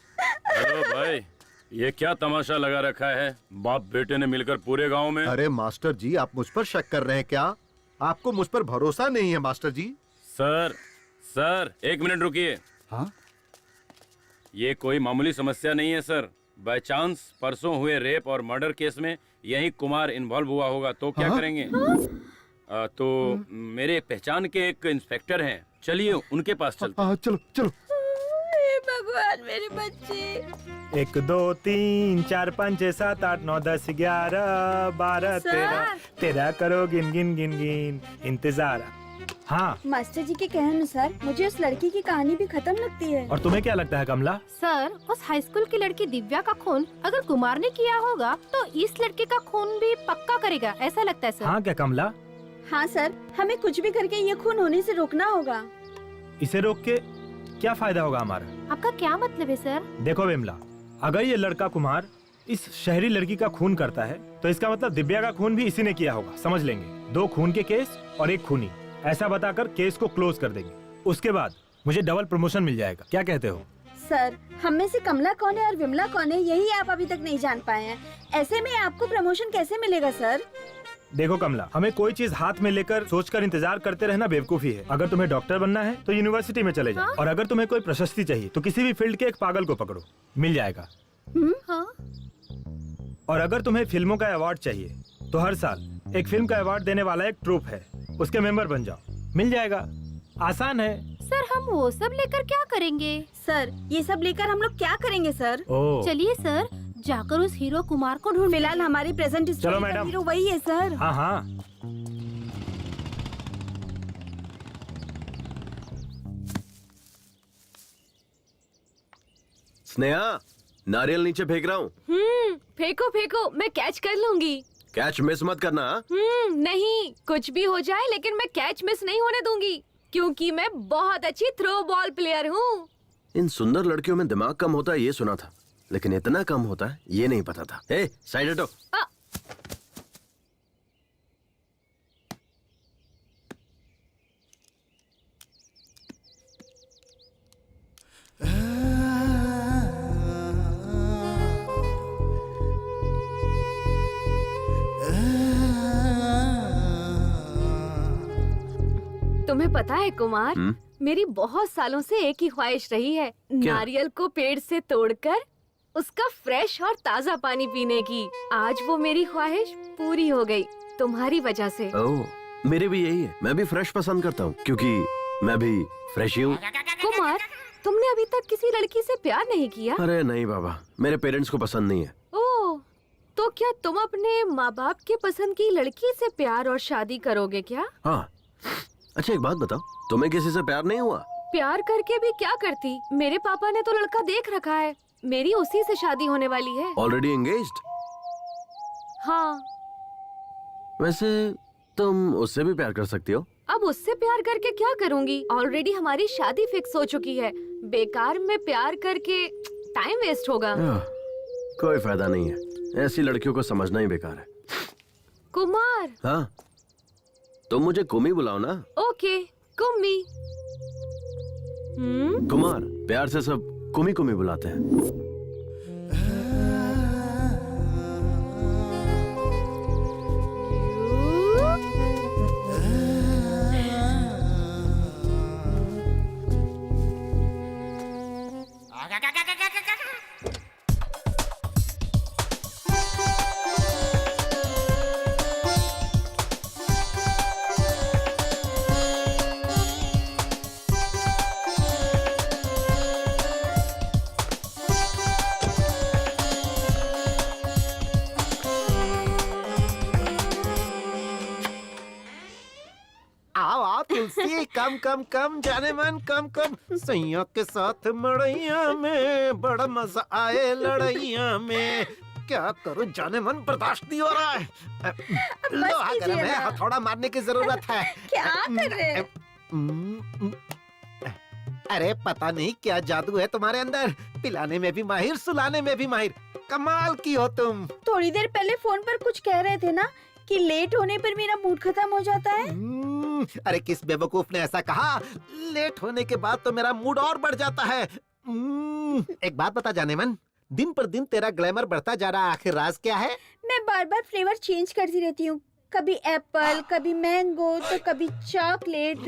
हेलो भाई, ये क्या तमाशा लगा रखा है? बाप बेटे ने मिलकर पूरे गांव में। अरे मास्टर जी, आप मुझ पर शक कर रहे हैं क्या? आपको मुझ पर भरोसा नहीं है मास्टर जी? सर 1 मिनट रुकिए। हाँ? ये कोई मामूली समस्या नहीं है सर। बाय चांस परसों हुए रेप और मर्डर केस में यही कुमार इन्वॉल्व हुआ होगा तो क्या करेंगे? तो मेरे पहचान के एक इंस्पेक्टर हैं, चलिए उनके पास चलते हैं। चलो चलो। हे भगवान, मेरे बच्चे। 1 2 3 4 5 6 7 8 9 10 11 12 13 करो गिन गिन गिन गिन। इंतजार। हाँ, मास्टर जी के कहने अनुसार मुझे उस लड़की की कहानी भी खत्म लगती है। और तुम्हें क्या लगता है कमला? सर, उस हाई स्कूल की लड़की दिव्या का खून अगर कुमार ने किया होगा तो इस लड़के का खून भी पक्का करेगा, ऐसा लगता है सर। हाँ क्या कमला? हाँ सर, हमें कुछ भी करके ये खून होने से रोकना होगा। इसे रोक के क्या फायदा होगा हमारा? आपका क्या मतलब है सर? देखो विमला, अगर ये लड़का कुमार इस शहरी लड़की का खून करता है तो इसका मतलब दिव्या का खून भी इसी ने किया होगा, समझ लेंगे। 2 खून के केस और 1 खूनी, ऐसा बताकर केस को क्लोज कर देंगे। उसके बाद मुझे डबल प्रमोशन मिल जाएगा, क्या कहते हो? सर, हम में से कमला कौन है और विमला कौन है, यही आप अभी तक नहीं जान पाए हैं। ऐसे में आपको प्रमोशन कैसे मिलेगा सर? देखो कमला, हमें कोई चीज हाथ में लेकर सोचकर इंतजार करते रहना बेवकूफी है। अगर तुम्हें डॉक्टर बनना है तो यूनिवर्सिटी में चले जाओ, और अगर तुम्हें कोई प्रशस्ति चाहिए तो किसी भी फील्ड के एक पागल को पकड़ो, मिल जाएगा। हाँ? और अगर तुम्हें फिल्मों का अवार्ड चाहिए तो हर साल एक फिल्म का अवार्ड देने वाला एक ट्रूप है, उसके मेंबर बन जाओ, मिल जाएगा। आसान है। सर, हम वो सब लेकर क्या करेंगे? सर, ये सब लेकर हम लोग क्या करेंगे सर? ओह, चलिए सर, जाकर उस हीरो कुमार को ढूंढ। फिलहाल हमारी प्रेजेंट चलो मैडम। हीरो वही है सर। हाँ हाँ। स्नेहा, नारियल नीचे फेंक रहा हूँ। फेंको फेंको, मैं कैच कर लूंगी। कैच मिस मत करना। हाँ? नहीं, कुछ भी हो जाए लेकिन मैं कैच मिस नहीं होने दूंगी, क्योंकि मैं बहुत अच्छी थ्रो बॉल प्लेयर हूँ। इन सुंदर लड़कियों में दिमाग कम होता है ये सुना था, लेकिन इतना कम होता है ये नहीं पता था। ए, साइड हटो। तुम्हें पता है कुमार, मेरी बहुत सालों से एक ही ख्वाहिश रही है, क्या? नारियल को पेड़ से तोड़कर उसका फ्रेश और ताज़ा पानी पीने की। आज वो मेरी ख्वाहिश पूरी हो गई तुम्हारी वजह से। ओह, मेरे भी यही है। मैं भी फ्रेश पसंद करता हूँ क्योंकि मैं भी फ्रेश ही हूँ। कुमार, तुमने अभी तक किसी लड़की से प्यार नहीं किया? अरे नहीं बाबा, मेरे पेरेंट्स को पसंद नहीं है। ओह, तो क्या तुम अपने माँ बाप के पसंद की लड़की से प्यार और शादी करोगे क्या? हाँ। अच्छा एक बात बताओ, तुम्हें किसी से प्यार नहीं हुआ? प्यार करके भी क्या करती? मेरे पापा ने तो लड़का देख रखा है, मेरी उसी से शादी होने वाली है। Already engaged? हाँ। वैसे तुम उससे भी प्यार कर सकती हो। अब उससे प्यार करके क्या करूंगी? ऑलरेडी हमारी शादी फिक्स हो चुकी है, बेकार में प्यार करके टाइम वेस्ट होगा। कोई फायदा नहीं है, ऐसी लड़कियों को समझना ही बेकार है। कुमार। हाँ, तुम मुझे कुमी बुलाओ ना। ओके, कुम्मी। कुमार, प्यार से सब कुमी कुमी बुलाते हैं। आओ आओ तुलसी, कम कम कम जाने मन, कम कम। सैया के साथ मड़ैया में बड़ा मजा आए लड़ैया में। क्या करूं जाने मन, बर्दाश्त नहीं हो रहा है। लोहा कीजिए गर्म है, ना। हथौड़ा मारने की जरूरत है। क्या कर रहे हैं? अरे पता नहीं क्या जादू है तुम्हारे अंदर, पिलाने में भी माहिर, सुलाने में भी माहिर। कमाल की हो तुम। थोड़ी देर पहले फोन पर कुछ कह रहे थे ना कि लेट होने पर मेरा मूड खत्म हो जाता है। अरे किस बेवकूफ ने ऐसा कहा? लेट होने के बाद तो मेरा मूड और बढ़ जाता है। एक बात बता जाने मन, दिन पर दिन तेरा ग्लैमर बढ़ता जा रहा है, आखिर राज क्या है? मैं बार बार फ्लेवर चेंज करती रहती हूँ, कभी एप्पल, कभी मैंगो, तो कभी चॉकलेट।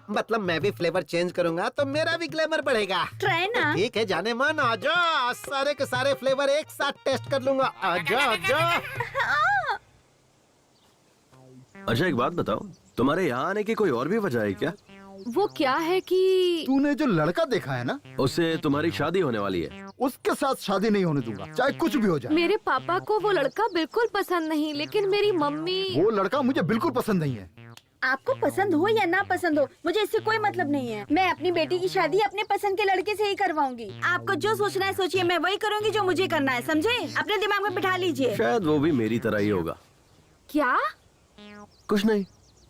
मतलब मैं भी फ्लेवर चेंज करूंगा तो मेरा भी ग्लैमर बढ़ेगा। ट्राई ना। ठीक है जाने मन, आजा, सारे के सारे फ्लेवर एक साथ टेस्ट कर लूंगा। आजा आजा। अच्छा एक बात बताओ, तुम्हारे यहाँ आने की कोई और भी वजह है क्या? वो क्या है कि तूने जो लड़का देखा है ना, उससे तुम्हारी शादी होने वाली है। उसके साथ शादी नहीं होने दूंगा, चाहे कुछ भी हो जाए। मेरे पापा को वो लड़का बिल्कुल पसंद नहीं, लेकिन मेरी मम्मी। वो लड़का मुझे बिल्कुल पसंद नहीं है। आपको पसंद हो या ना पसंद हो, मुझे इससे कोई मतलब नहीं है। मैं अपनी बेटी की शादी अपने पसंद के लड़के से ही करवाऊंगी। आपको जो सोचना है सोचिए, मैं वही करूंगी जो मुझे करना है, समझे? अपने दिमाग में बिठा लीजिए। शायद वो भी मेरी तरह ही होगा। क्या? कुछ नहीं।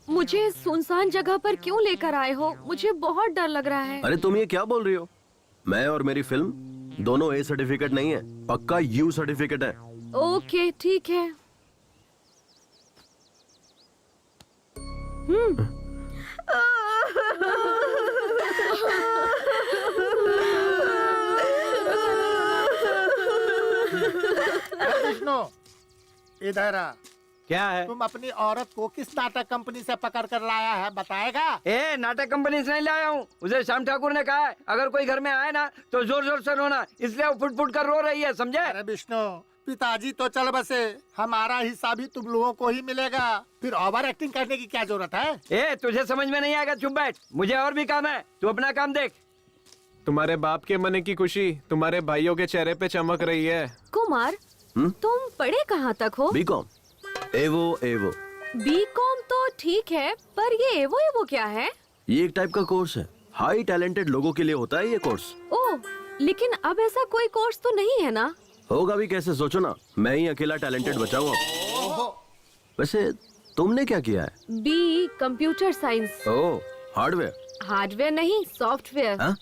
मुझे सुनसान जगह पर क्यों लेकर आए हो? मुझे बहुत डर लग रहा है। अरे तुम ये क्या बोल रही हो? मैं और मेरी फिल्म दोनों ए सर्टिफिकेट नहीं है, पक्का यू सर्टिफिकेट है। ओके ठीक है। विष्णु, इधर आ। क्या है? तुम अपनी औरत को किस नाटक कंपनी से पकड़ कर लाया है, बताएगा? ए, नाटक कंपनी से नहीं लाया हूँ। उसे श्याम ठाकुर ने कहा है अगर कोई घर में आए ना तो जोर जोर से रोना, इसलिए वो फुट फुट कर रो रही है, समझे? अरे विष्णु, पिताजी तो चल बसे, हमारा हिस्सा भी तुम लोगों को ही मिलेगा। फिर ओवर एक्टिंग करने की क्या जरूरत है? ए, तुझे समझ में नहीं आएगा, चुप बैठ। मुझे और भी काम है, तू अपना काम देख। तुम्हारे बाप के मने की खुशी तुम्हारे भाइयों के चेहरे पे चमक रही है। कुमार, तुम पढ़े कहाँ तक हो? बीकॉम। एवो। बीकॉम तो ठीक है, पर ये एवो क्या है? ये एक टाइप का कोर्स है, हाई टैलेंटेड लोगों के लिए होता है ये कोर्स। ओह, लेकिन अब ऐसा कोई कोर्स तो नहीं है ना? होगा भी कैसे, सोचो ना, मैं ही अकेला टैलेंटेड बचा हूँ। वैसे तुमने क्या किया है? B computer science. Oh, hardware. Hardware नहीं, सॉफ्टवेयर।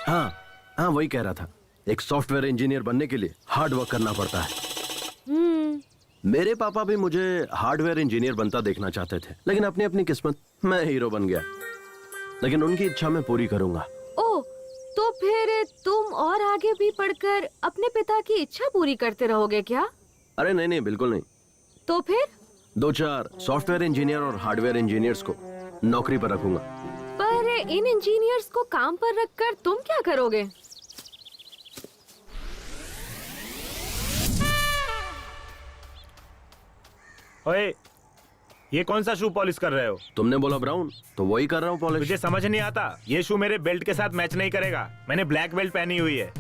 हाँ, वही कह रहा था। एक सॉफ्टवेयर इंजीनियर बनने के लिए हार्ड वर्क करना पड़ता है। मेरे पापा भी मुझे हार्डवेयर इंजीनियर बनता देखना चाहते थे, लेकिन अपनी अपनी किस्मत, मैं हीरो बन गया। लेकिन उनकी इच्छा मैं पूरी करूंगा। ओह, तो फिर तुम और आगे भी पढ़कर अपने पिता की इच्छा पूरी करते रहोगे क्या? अरे नहीं, बिल्कुल नहीं। तो फिर 2-4 सॉफ्टवेयर इंजीनियर और हार्डवेयर इंजीनियर्स को नौकरी पर रखूंगा। पर इन इंजीनियर्स को काम पर रखकर तुम क्या करोगे? ओए, ये कौन सा शू पॉलिश कर रहे हो? तुमने बोला ब्राउन, तो वही कर रहा हूँ पॉलिश। मुझे समझ नहीं आता, ये शू मेरे बेल्ट के साथ मैच नहीं करेगा। मैंने ब्लैक बेल्ट पहनी हुई है,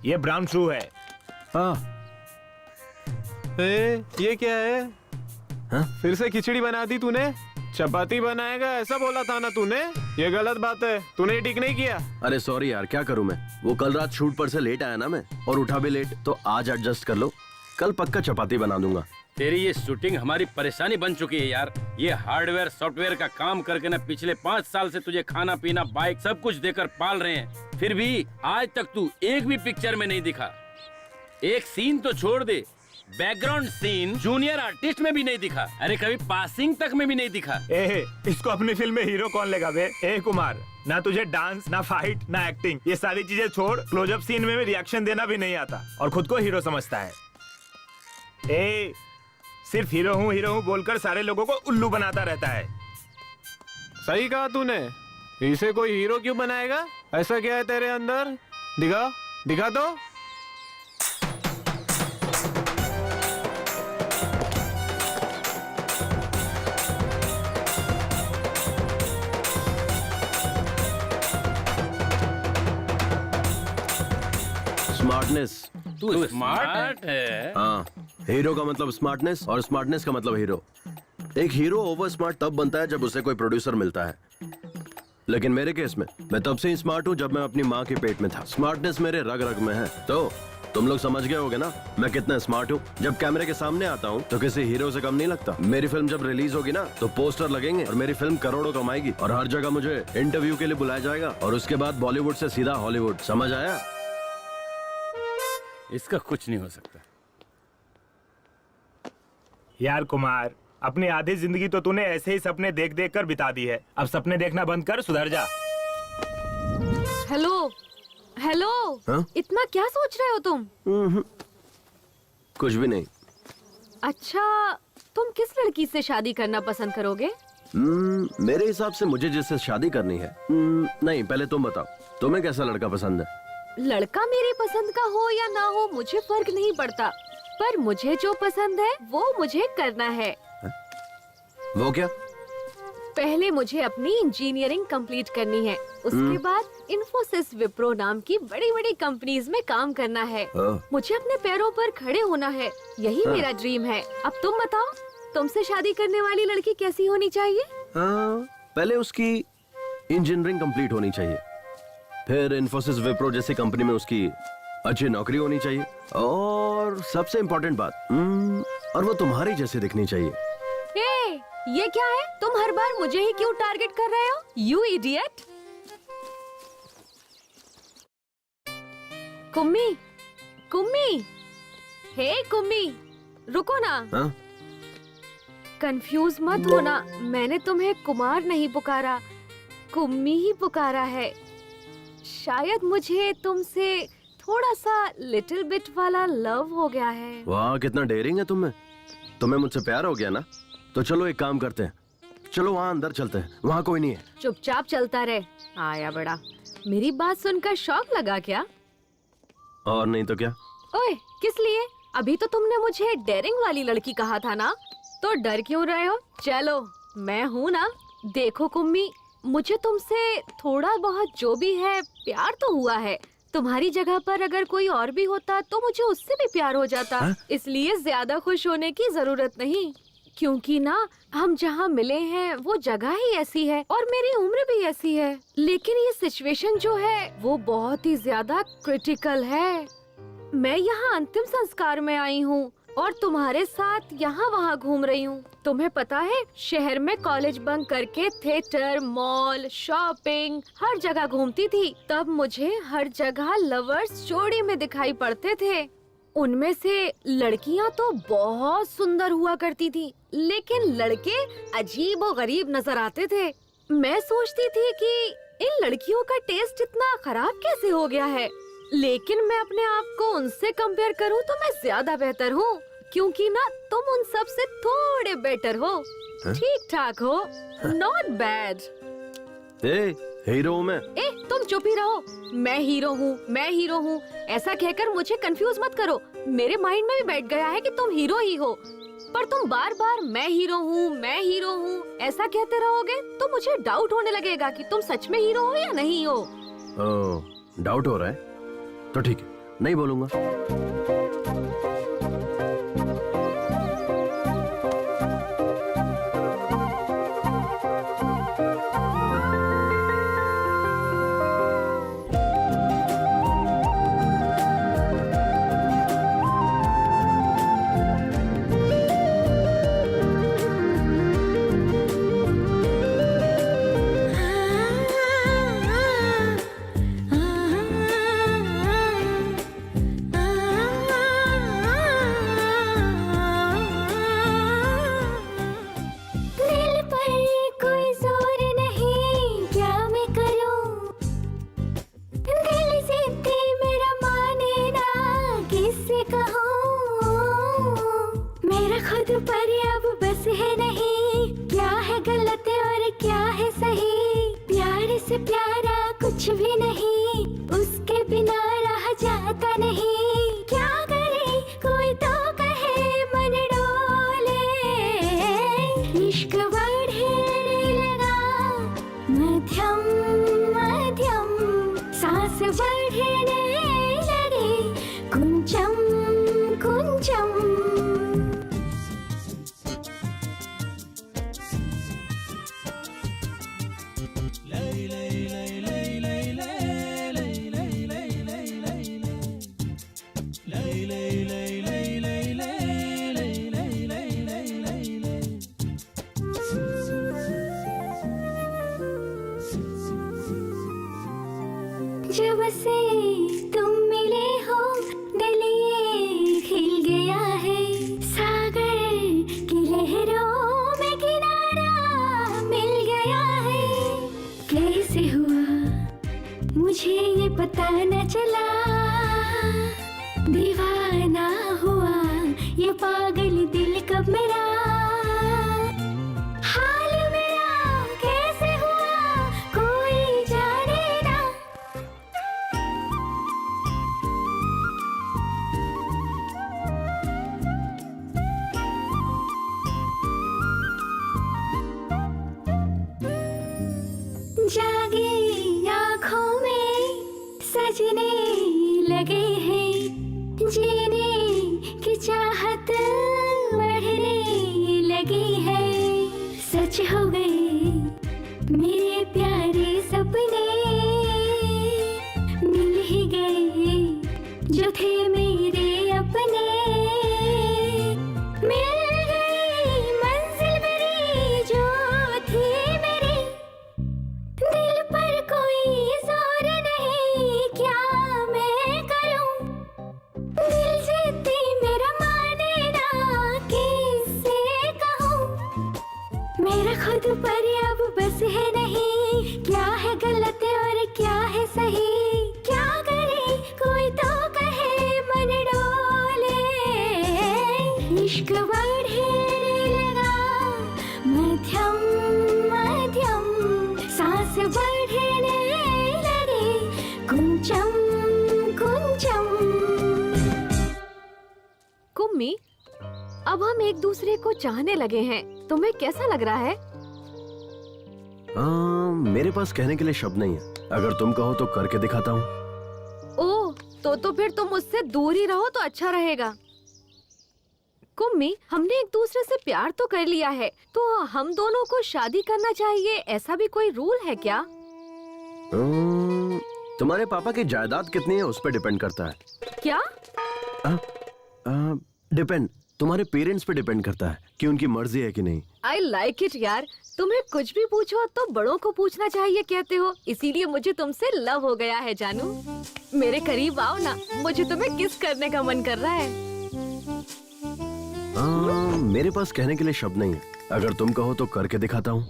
ये ब्राउन शू है। ये क्या है? हाँ? फिर से खिचड़ी बना दी तूने? चपाती बनाएगा ऐसा बोला था ना तूने? ये गलत बात है, तूने ठीक नहीं किया। अरे सॉरी यार, क्या करूं मैं, वो कल रात शूट पर से लेट आया ना मैं, और उठा भी लेट, तो आज एडजस्ट कर लो, कल पक्का चपाती बना दूंगा। तेरी ये शूटिंग हमारी परेशानी बन चुकी है यार। ये हार्डवेयर सॉफ्टवेयर का काम करके ना पिछले 5 साल से तुझे खाना पीना बाइक सब कुछ देकर पाल रहे हैं, फिर भी आज तक तू एक भी पिक्चर में नहीं दिखा। एक सीन तो छोड़ दे, बैकग्राउंड सीन जूनियर आर्टिस्ट में भी नहीं दिखा। अरे कभी पासिंग तक में भी नहीं दिखा। इसको अपनी फिल्म में हीरो कौन लेगा बे? कुमार, ना तुझे डांस, ना फाइट, ना एक्टिंग, ये सारी चीजें छोड़, क्लोजअप सीन में रिएक्शन देना भी नहीं आता और खुद को हीरो समझता है। सिर्फ हीरो हूँ बोलकर सारे लोगों को उल्लू बनाता रहता है। सही कहा तूने, इसे कोई हीरो क्यों बनाएगा? ऐसा क्या है तेरे अंदर? दिखा तो। स्मार्टनेस। तू स्मार्ट है। हाँ, हीरो का मतलब स्मार्टनेस और स्मार्टनेस का मतलब हीरो। एक हीरो ओवर स्मार्ट तब बनता है जब उसे कोई प्रोड्यूसर मिलता है, लेकिन मेरे केस में मैं तब से ही स्मार्ट हूँ जब मैं अपनी माँ के पेट में था। स्मार्टनेस मेरे रग रग में है। तो तुम लोग समझ गए होगे ना मैं कितना स्मार्ट हूँ। जब कैमरे के सामने आता हूँ तो किसी हीरो से कम नहीं लगता। मेरी फिल्म जब रिलीज होगी ना तो पोस्टर लगेंगे और मेरी फिल्म करोड़ों कमाएगी और हर जगह मुझे इंटरव्यू के लिए बुलाया जाएगा और उसके बाद बॉलीवुड से सीधा हॉलीवुड। समझ आया? इसका कुछ नहीं हो सकता। यार कुमार, अपनी आधी जिंदगी तो तूने ऐसे ही सपने देख देख कर बिता दी है। अब सपने देखना बंद कर, सुधर जा। हेलो, हाँ? इतना क्या सोच रहे हो तुम? कुछ भी नहीं। अच्छा, तुम किस लड़की से शादी करना पसंद करोगे? मेरे हिसाब से मुझे जिससे शादी करनी है। नहीं, पहले तुम बताओ, तुम्हें कैसा लड़का पसंद है? लड़का मेरी पसंद का हो या ना हो मुझे फर्क नहीं पड़ता, पर मुझे जो पसंद है वो मुझे करना है। वो क्या? पहले मुझे अपनी इंजीनियरिंग कंप्लीट करनी है, उसके बाद इन्फोसिस, विप्रो नाम की बड़ी बड़ी कंपनीज में काम करना है। मुझे अपने पैरों पर खड़े होना है, यही मेरा ड्रीम है। अब तुम बताओ, तुमसे शादी करने वाली लड़की कैसी होनी चाहिए? पहले उसकी इंजीनियरिंग कंप्लीट होनी चाहिए, फिर इन्फोसिस विप्रो जैसी कंपनी में उसकी अच्छी नौकरी होनी चाहिए, और सबसे इम्पोर्टेंट बात, और वो तुम्हारी जैसी दिखनी चाहिए। ये क्या है? तुम हर बार मुझे ही क्यों टारगेट कर रहे हो? You idiot! Kummi, hey Kummi, रुको ना। कंफ्यूज मत होना, मैंने तुम्हें कुमार नहीं पुकारा, कुम्मी ही पुकारा है। शायद मुझे तुमसे थोड़ा सा लिटिल बिट वाला लव हो गया है। वाह, कितना डेयरिंग है तुम्हें मुझसे प्यार हो गया ना? तो चलो एक काम करते हैं, चलो वहाँ अंदर चलते हैं, वहाँ कोई नहीं है। चुपचाप चलता रहे, आया बड़ा। मेरी बात सुनकर शौक लगा क्या? और नहीं तो क्या? ओए, किस लिए? अभी तो तुमने मुझे डेयरिंग वाली लड़की कहा था ना, तो डर क्यों रहे हो? चलो, मैं हूँ ना। देखो कुम्मी, मुझे तुमसे थोड़ा बहुत जो भी है प्यार तो हुआ है। तुम्हारी जगह पर अगर कोई और भी होता तो मुझे उससे भी प्यार हो जाता। इसलिए ज्यादा खुश होने की जरूरत नहीं, क्योंकि ना हम जहाँ मिले हैं वो जगह ही ऐसी है और मेरी उम्र भी ऐसी है। लेकिन ये सिचुएशन जो है वो बहुत ही ज्यादा क्रिटिकल है। मैं यहाँ अंतिम संस्कार में आई हूँ और तुम्हारे साथ यहाँ वहाँ घूम रही हूँ। तुम्हें पता है, शहर में कॉलेज बंक करके थिएटर, मॉल, शॉपिंग हर जगह घूमती थी। तब मुझे हर जगह लवर्स जोड़ी में दिखाई पड़ते थे। उनमें से लड़कियाँ तो बहुत सुंदर हुआ करती थी, लेकिन लड़के अजीब और गरीब नजर आते थे। मैं सोचती थी कि इन लड़कियों का टेस्ट इतना खराब कैसे हो गया है, लेकिन मैं अपने आप को उनसे कंपेयर करूं तो मैं ज्यादा बेहतर हूं, क्योंकि ना तुम उन सब से थोड़े बेटर हो, ठीक ठाक हो, नॉट बैड। हीरो हूँ मैं। तुम चुप ही रहो। मैं हीरो हूँ, मैं हीरो हूँ, ऐसा कहकर मुझे कंफ्यूज मत करो। मेरे माइंड में भी बैठ गया है कि तुम हीरो ही हो, पर तुम बार बार मैं हीरो हूँ, मैं हीरो हूँ ऐसा कहते रहोगे तो मुझे डाउट होने लगेगा कि तुम सच में हीरो हो या नहीं हो। डाउट हो रहा है तो ठीक है, नहीं बोलूंगा। जब से तुम मिले हो दिल ये खिल गया है, सागर की लहरों में किनारा मिल गया है। कैसे हुआ मुझे ये पता न चला, दीवाना हुआ ये पागल दिल कब मेरा। हाल मेरा कैसे हुआ कोई जाने ना। जागी आँखों में सजने लगे हैं, जीने की चाहत बढ़ने लगी है। सच हो गए मेरे प्यारे सपने, मिल ही गए जो थे मेरे अपने। मिल गई मंजिल मेरी जो थी मेरी, दिल पर कोई जोर नहीं क्या मैं करूं। दिल जीती मेरा माने ना किससे कहूं। मेरा खुद पर अब बस है नहीं, क्या है गलत और क्या है सही। क्या करे कोई तो कहे मन डोले, इश्क बढ़ने लगा मध्यम मध्यम, सांस बढ़ने लगे कुंचम कुंचम। कुम्मी, अब हम एक दूसरे को चाहने लगे हैं, तुम्हें कैसा लग रहा है? मेरे पास कहने के लिए शब्द नहीं है। अगर तुम कहो तो करके दिखाता हूँ। ओह, तो फिर तुम मुझसे दूर ही रहो तो अच्छा रहेगा। कुम्मी, हमने एक दूसरे से प्यार तो कर लिया है, तो हम दोनों को शादी करना चाहिए, ऐसा भी कोई रूल है क्या? तुम्हारे पापा की जायदाद कितनी है उस पर डिपेंड करता है। क्या? डिपेंड, तुम्हारे पेरेंट्स पे डिपेंड करता है कि उनकी मर्जी है कि नहीं। आई लाइक इट यार, तुम्हें कुछ भी पूछो तो बड़ों को पूछना चाहिए कहते हो, इसीलिए मुझे तुमसे लव हो गया है जानू। मेरे करीब आओ ना, मुझे तुम्हें किस करने का मन कर रहा है। मेरे पास कहने के लिए शब्द नहीं है। अगर तुम कहो तो करके दिखाता हूँ।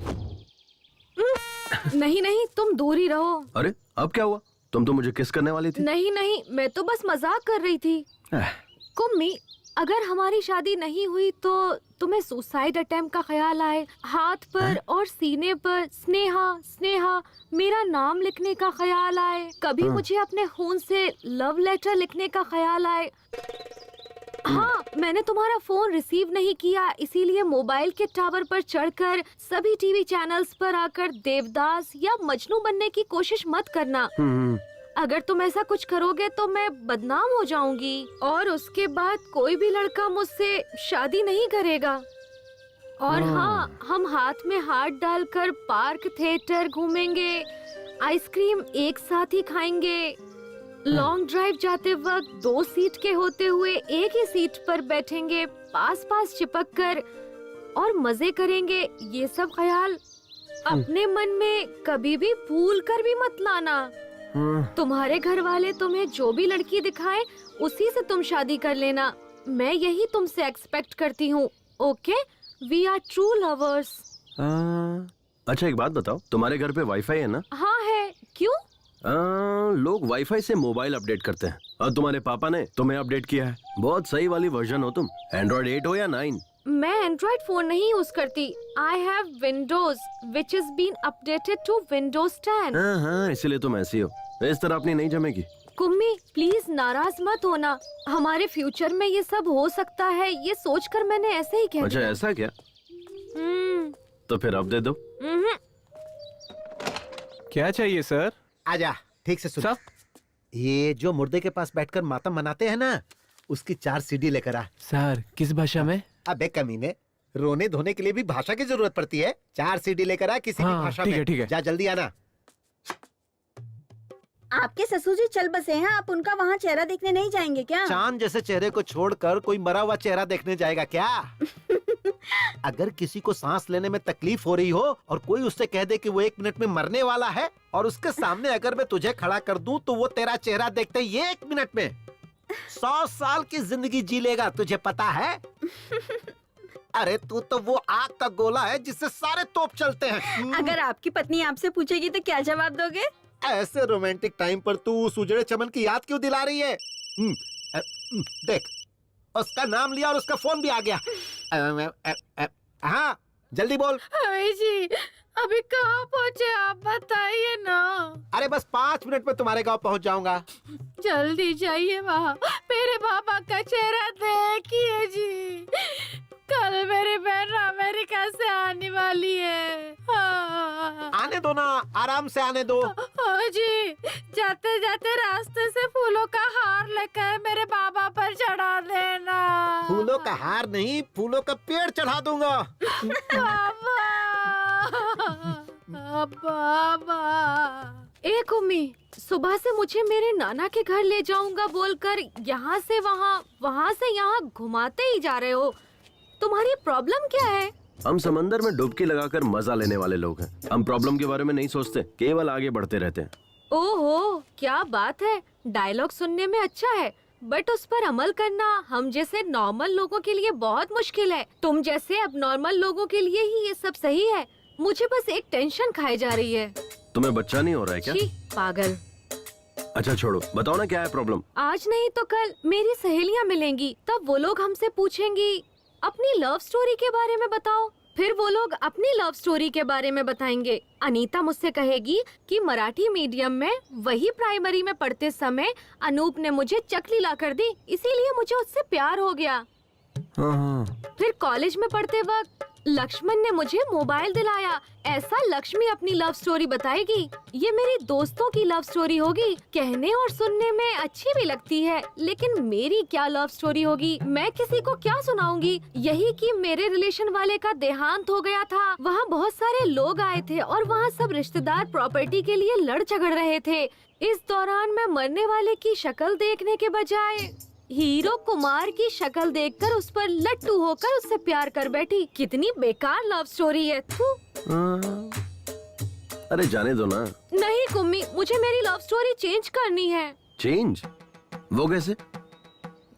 नहीं नहीं, तुम दूर ही रहो। अरे अब क्या हुआ? तुम तो मुझे किस करने वाली थी। नहीं नहीं, मैं तो बस मजाक कर रही थी। कुम्मी, अगर हमारी शादी नहीं हुई तो तुम्हें सुसाइड अटेम्प्ट का ख्याल आए, हाथ पर और सीने पर स्नेहा स्नेहा मेरा नाम लिखने का ख्याल आए, कभी मुझे अपने खून से लव लेटर लिखने का ख्याल आए। हाँ, मैंने तुम्हारा फोन रिसीव नहीं किया, इसीलिए मोबाइल के टावर पर चढ़कर सभी टीवी चैनल्स पर आकर देवदास या मजनू बनने की कोशिश मत करना। अगर तुम ऐसा कुछ करोगे तो मैं बदनाम हो जाऊंगी और उसके बाद कोई भी लड़का मुझसे शादी नहीं करेगा। और हाँ, हम हाथ में हाथ डालकर पार्क थिएटर घूमेंगे, आइसक्रीम एक साथ ही खाएंगे, लॉन्ग ड्राइव जाते वक्त 2 सीट के होते हुए एक ही सीट पर बैठेंगे, पास पास चिपक कर और मजे करेंगे। ये सब ख्याल अपने मन में कभी भी भूल कर भी मत लाना। तुम्हारे घर वाले तुम्हें जो भी लड़की दिखाएं, उसी से तुम शादी कर लेना। मैं यही तुमसे एक्सपेक्ट करती हूँ। Okay, we are true lovers. अच्छा एक बात बताओ, तुम्हारे घर पे वाईफाई है ना? हाँ है। क्यों? लोग वाईफाई से मोबाइल अपडेट करते हैं और तुम्हारे पापा ने तुम्हें अपडेट किया है। बहुत सही वाली वर्जन हो तुम। एंड्रॉइड 8 हो या 9? मैं एंड्रॉइड फोन नहीं यूज करती। I have Windows which is been updated to Windows 10। हाँ, इसीलिए तुम ऐसी हो। इस तरह अपनी नहीं जमेगी। कुम्मी, प्लीज नाराज मत होना, हमारे फ्यूचर में ये सब हो सकता है, ये सोचकर मैंने ऐसे ही कह अच्छा दिया। ऐसा क्या? तो फिर अब दे दो। क्या चाहिए सर? आजा, ठीक से सुन। ये जो मुर्दे के पास बैठकर मातम मनाते हैं ना, उसकी 4 सीडी लेकर आ। सर किस भाषा में? अबे कमीने, रोने धोने के लिए भी भाषा की जरूरत पड़ती है। 4 सीडी लेकर आ किसी भी भाषा में। ठीक है। जा जल्दी आना। आपके ससुर जी चल बसे हैं, आप उनका वहाँ चेहरा देखने नहीं जाएंगे क्या? चांद जैसे चेहरे को छोड़कर कोई मरा हुआ चेहरा देखने जाएगा क्या? अगर किसी को सांस लेने में तकलीफ हो रही हो और कोई उससे कह दे कि वो 1 मिनट में मरने वाला है, और उसके सामने अगर मैं तुझे खड़ा कर दूं तो वो तेरा चेहरा देखते ही 1 मिनट में 100 साल की जिंदगी जी लेगा, तुझे पता है? अरे तू तो वो आग का गोला है जिससे सारे तोप चलते हैं। अगर आपकी पत्नी आपसे पूछेगी तो क्या जवाब दोगे? ऐसे रोमांटिक टाइम पर तू उस उजड़े चमन की याद क्यों दिला रही है? देख, उसका नाम लिया और उसका फोन भी आ गया। हाँ, जल्दी बोल। जी, अभी कहाँ पहुँचे आप बताइए ना। अरे बस 5 मिनट में तुम्हारे गांव पहुंच जाऊंगा। जल्दी जाइए वहाँ, मेरे पापा का चेहरा देखिए जी। कल मेरी बहन अमेरिका से आने वाली है। हाँ। आने दो ना, आराम से आने दो। हाँ जी, जाते जाते रास्ते से फूलों का हार लेकर मेरे बाबा पर चढ़ा देना। फूलों का हार नहीं, फूलों का पेड़ चढ़ा दूंगा। बाबा। एक उम्मी, सुबह से मुझे मेरे नाना के घर ले जाऊंगा बोलकर यहाँ से वहाँ, वहाँ से यहाँ घुमाते ही जा रहे हो। तुम्हारी प्रॉब्लम क्या है? हम समंदर में डुबकी लगाकर मजा लेने वाले लोग हैं। हम प्रॉब्लम के बारे में नहीं सोचते, केवल आगे बढ़ते रहते हैं। ओहो, क्या बात है। डायलॉग सुनने में अच्छा है, बट उस पर अमल करना हम जैसे नॉर्मल लोगों के लिए बहुत मुश्किल है। तुम जैसे अब नॉर्मल लोगों के लिए ही ये सब सही है। मुझे बस एक टेंशन खाई जा रही है। तुम्हें बच्चा नहीं हो रहा है क्या? छी, पागल। अच्छा छोड़ो, बताओ ना क्या है प्रॉब्लम। आज नहीं तो कल मेरी सहेलियाँ मिलेंगी, तब वो लोग हमसे पूछेंगी अपनी लव स्टोरी के बारे में बताओ। फिर वो लोग अपनी लव स्टोरी के बारे में बताएंगे। अनीता मुझसे कहेगी कि मराठी मीडियम में वही प्राइमरी में पढ़ते समय अनूप ने मुझे चकली ला कर दी, इसीलिए मुझे उससे प्यार हो गया। हाँ। फिर कॉलेज में पढ़ते वक्त लक्ष्मण ने मुझे मोबाइल दिलाया। ऐसा लक्ष्मी अपनी लव स्टोरी बताएगी। ये मेरी दोस्तों की लव स्टोरी होगी। कहने और सुनने में अच्छी भी लगती है, लेकिन मेरी क्या लव स्टोरी होगी? मैं किसी को क्या सुनाऊंगी? यही कि मेरे रिलेशन वाले का देहांत हो गया था। वहाँ बहुत सारे लोग आए थे और वहाँ सब रिश्तेदार प्रॉपर्टी के लिए लड़ झगड़ रहे थे। इस दौरान मैं मरने वाले की शक्ल देखने के बजाय हीरो कुमार की शक्ल देखकर उस पर लट्टू होकर उससे प्यार कर बैठी। कितनी बेकार लव स्टोरी है। थू। अरे जाने दो ना। नहीं कुम्मी, मुझे मेरी लव स्टोरी चेंज करनी है। चेंज? वो कैसे?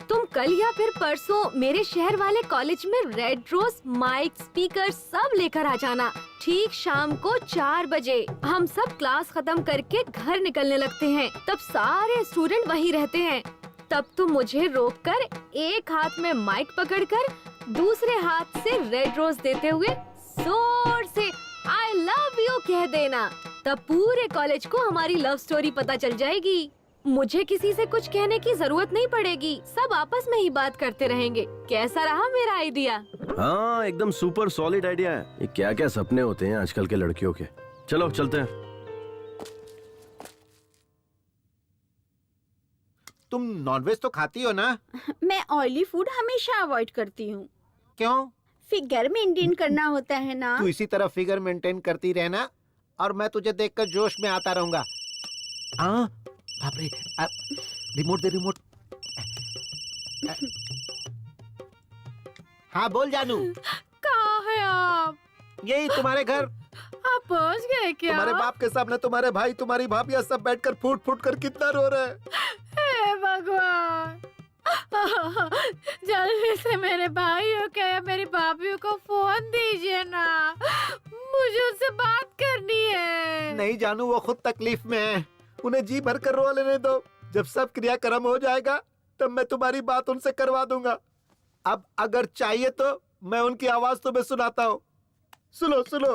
तुम कल या फिर परसों मेरे शहर वाले कॉलेज में रेड रोज, माइक, स्पीकर सब लेकर आ जाना। ठीक शाम को 4 बजे हम सब क्लास खत्म करके घर निकलने लगते हैं। तब सारे स्टूडेंट वहीं रहते हैं। तब तुम मुझे रोककर एक हाथ में माइक पकड़कर दूसरे हाथ से रेड रोज देते हुए जोर से आई लव यू कह देना। तब पूरे कॉलेज को हमारी लव स्टोरी पता चल जाएगी। मुझे किसी से कुछ कहने की जरूरत नहीं पड़ेगी। सब आपस में ही बात करते रहेंगे। कैसा रहा मेरा आइडिया? हाँ, एकदम सुपर सॉलिड आइडिया है। ये क्या क्या सपने होते हैं आजकल के लड़कियों के। चलो चलते हैं। तुम नॉनवेज तो खाती हो ना? मैं ऑयली फूड हमेशा अवॉइड करती हूँ। क्यों? फिगर मेंटेन करना होता है ना। तू इसी तरह फिगर मेंटेन करती रहना और मैं तुझे देखकर जोश में आता रहूंगा। हाँ, बाप रे, रिमोट दे रिमोट। हाँ बोल जानू। कहाँ है आप? यही तुम्हारे घर। आप पहुँच गए क्या? तुम्हारे बाप के सामने तुम्हारे भाई, तुम्हारी भाभी सब बैठकर फूट फूट कर कितना रो रहे हैं। हे भगवान, जल्दी से मेरे भाइयों के या मेरी भाभीयों को फोन दीजिए ना। मुझे उनसे बात करनी है। नहीं जानू, वो खुद तकलीफ में है। उन्हें जी भर कर रो लेने दो। जब सब क्रियाक्रम हो जाएगा तब मैं तुम्हारी बात उनसे करवा दूंगा। अब अगर चाहिए तो मैं उनकी आवाज तुम्हें सुनाता हूँ। सुनो सुनो,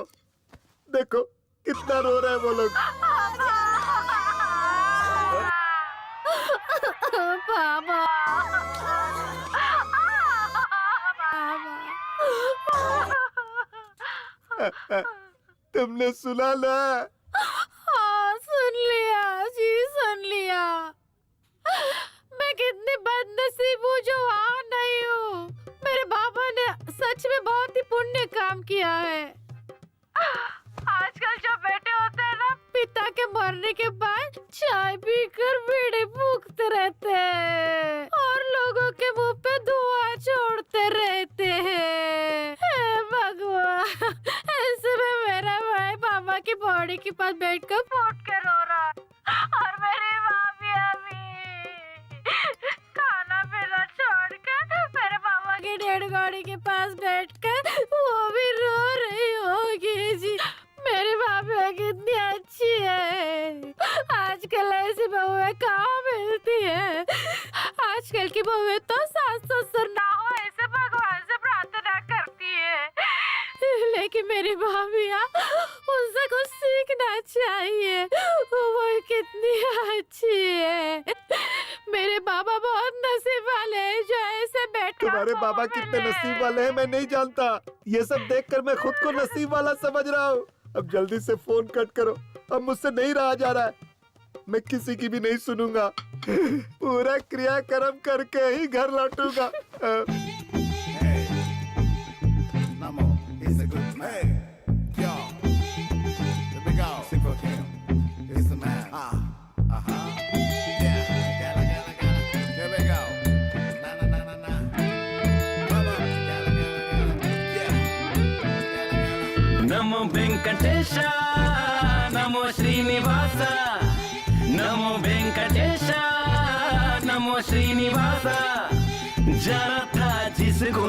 देखो कितना रो रहे हैं वो लोग। पापा, तुमने सुना ना? हाँ सुन लिया जी, सुन लिया। मैं कितनी बदनसीब हूँ जो वहाँ नहीं हूँ। मेरे पापा ने सच में बहुत ही पुण्य काम किया है। आजकल जो बेटे होते हैं ना, पिता के मरने के बाद चाय पीकर बीड़ी फूकते रहते हैं और लोगों के मुंह पे धुआं छोड़ते रहते हैं। हे भगवान, ऐसे में मेरा भाई पापा की बॉडी के पास बैठकर फूट के रो रहा और मेरी भाभी अभी खाना पीना छोड़कर मेरे पापा की डेड गाड़ी के पास बैठकर वो भी रो रही होगी जी। मेरी भाभी कितनी अच्छी है। आजकल ऐसी बहुएं कहाँ मिलती है। आजकल की बहुएं तो सास ससुर ना हो ऐसे भगवान से प्रार्थना करती है, लेकिन मेरी भाभियाँ उनसे कुछ सीखना चाहिए। वो कितनी अच्छी है। मेरे बाबा बहुत नसीब वाले हैं जो ऐसे बैठे। तुम्हारे बाबा कितने नसीब वाले हैं मैं नहीं जानता। ये सब देखकर मैं खुद को नसीब वाला समझ रहा हूँ। अब जल्दी से फोन कट करो, अब मुझसे नहीं रहा जा रहा है। मैं किसी की भी नहीं सुनूंगा। पूरा क्रियाक्रम करके ही घर लौटूंगा। नमो वेंकटेश, नमो श्रीनिवास, नमो वेंकटेश, नमो श्रीनिवास। जाना था जिसको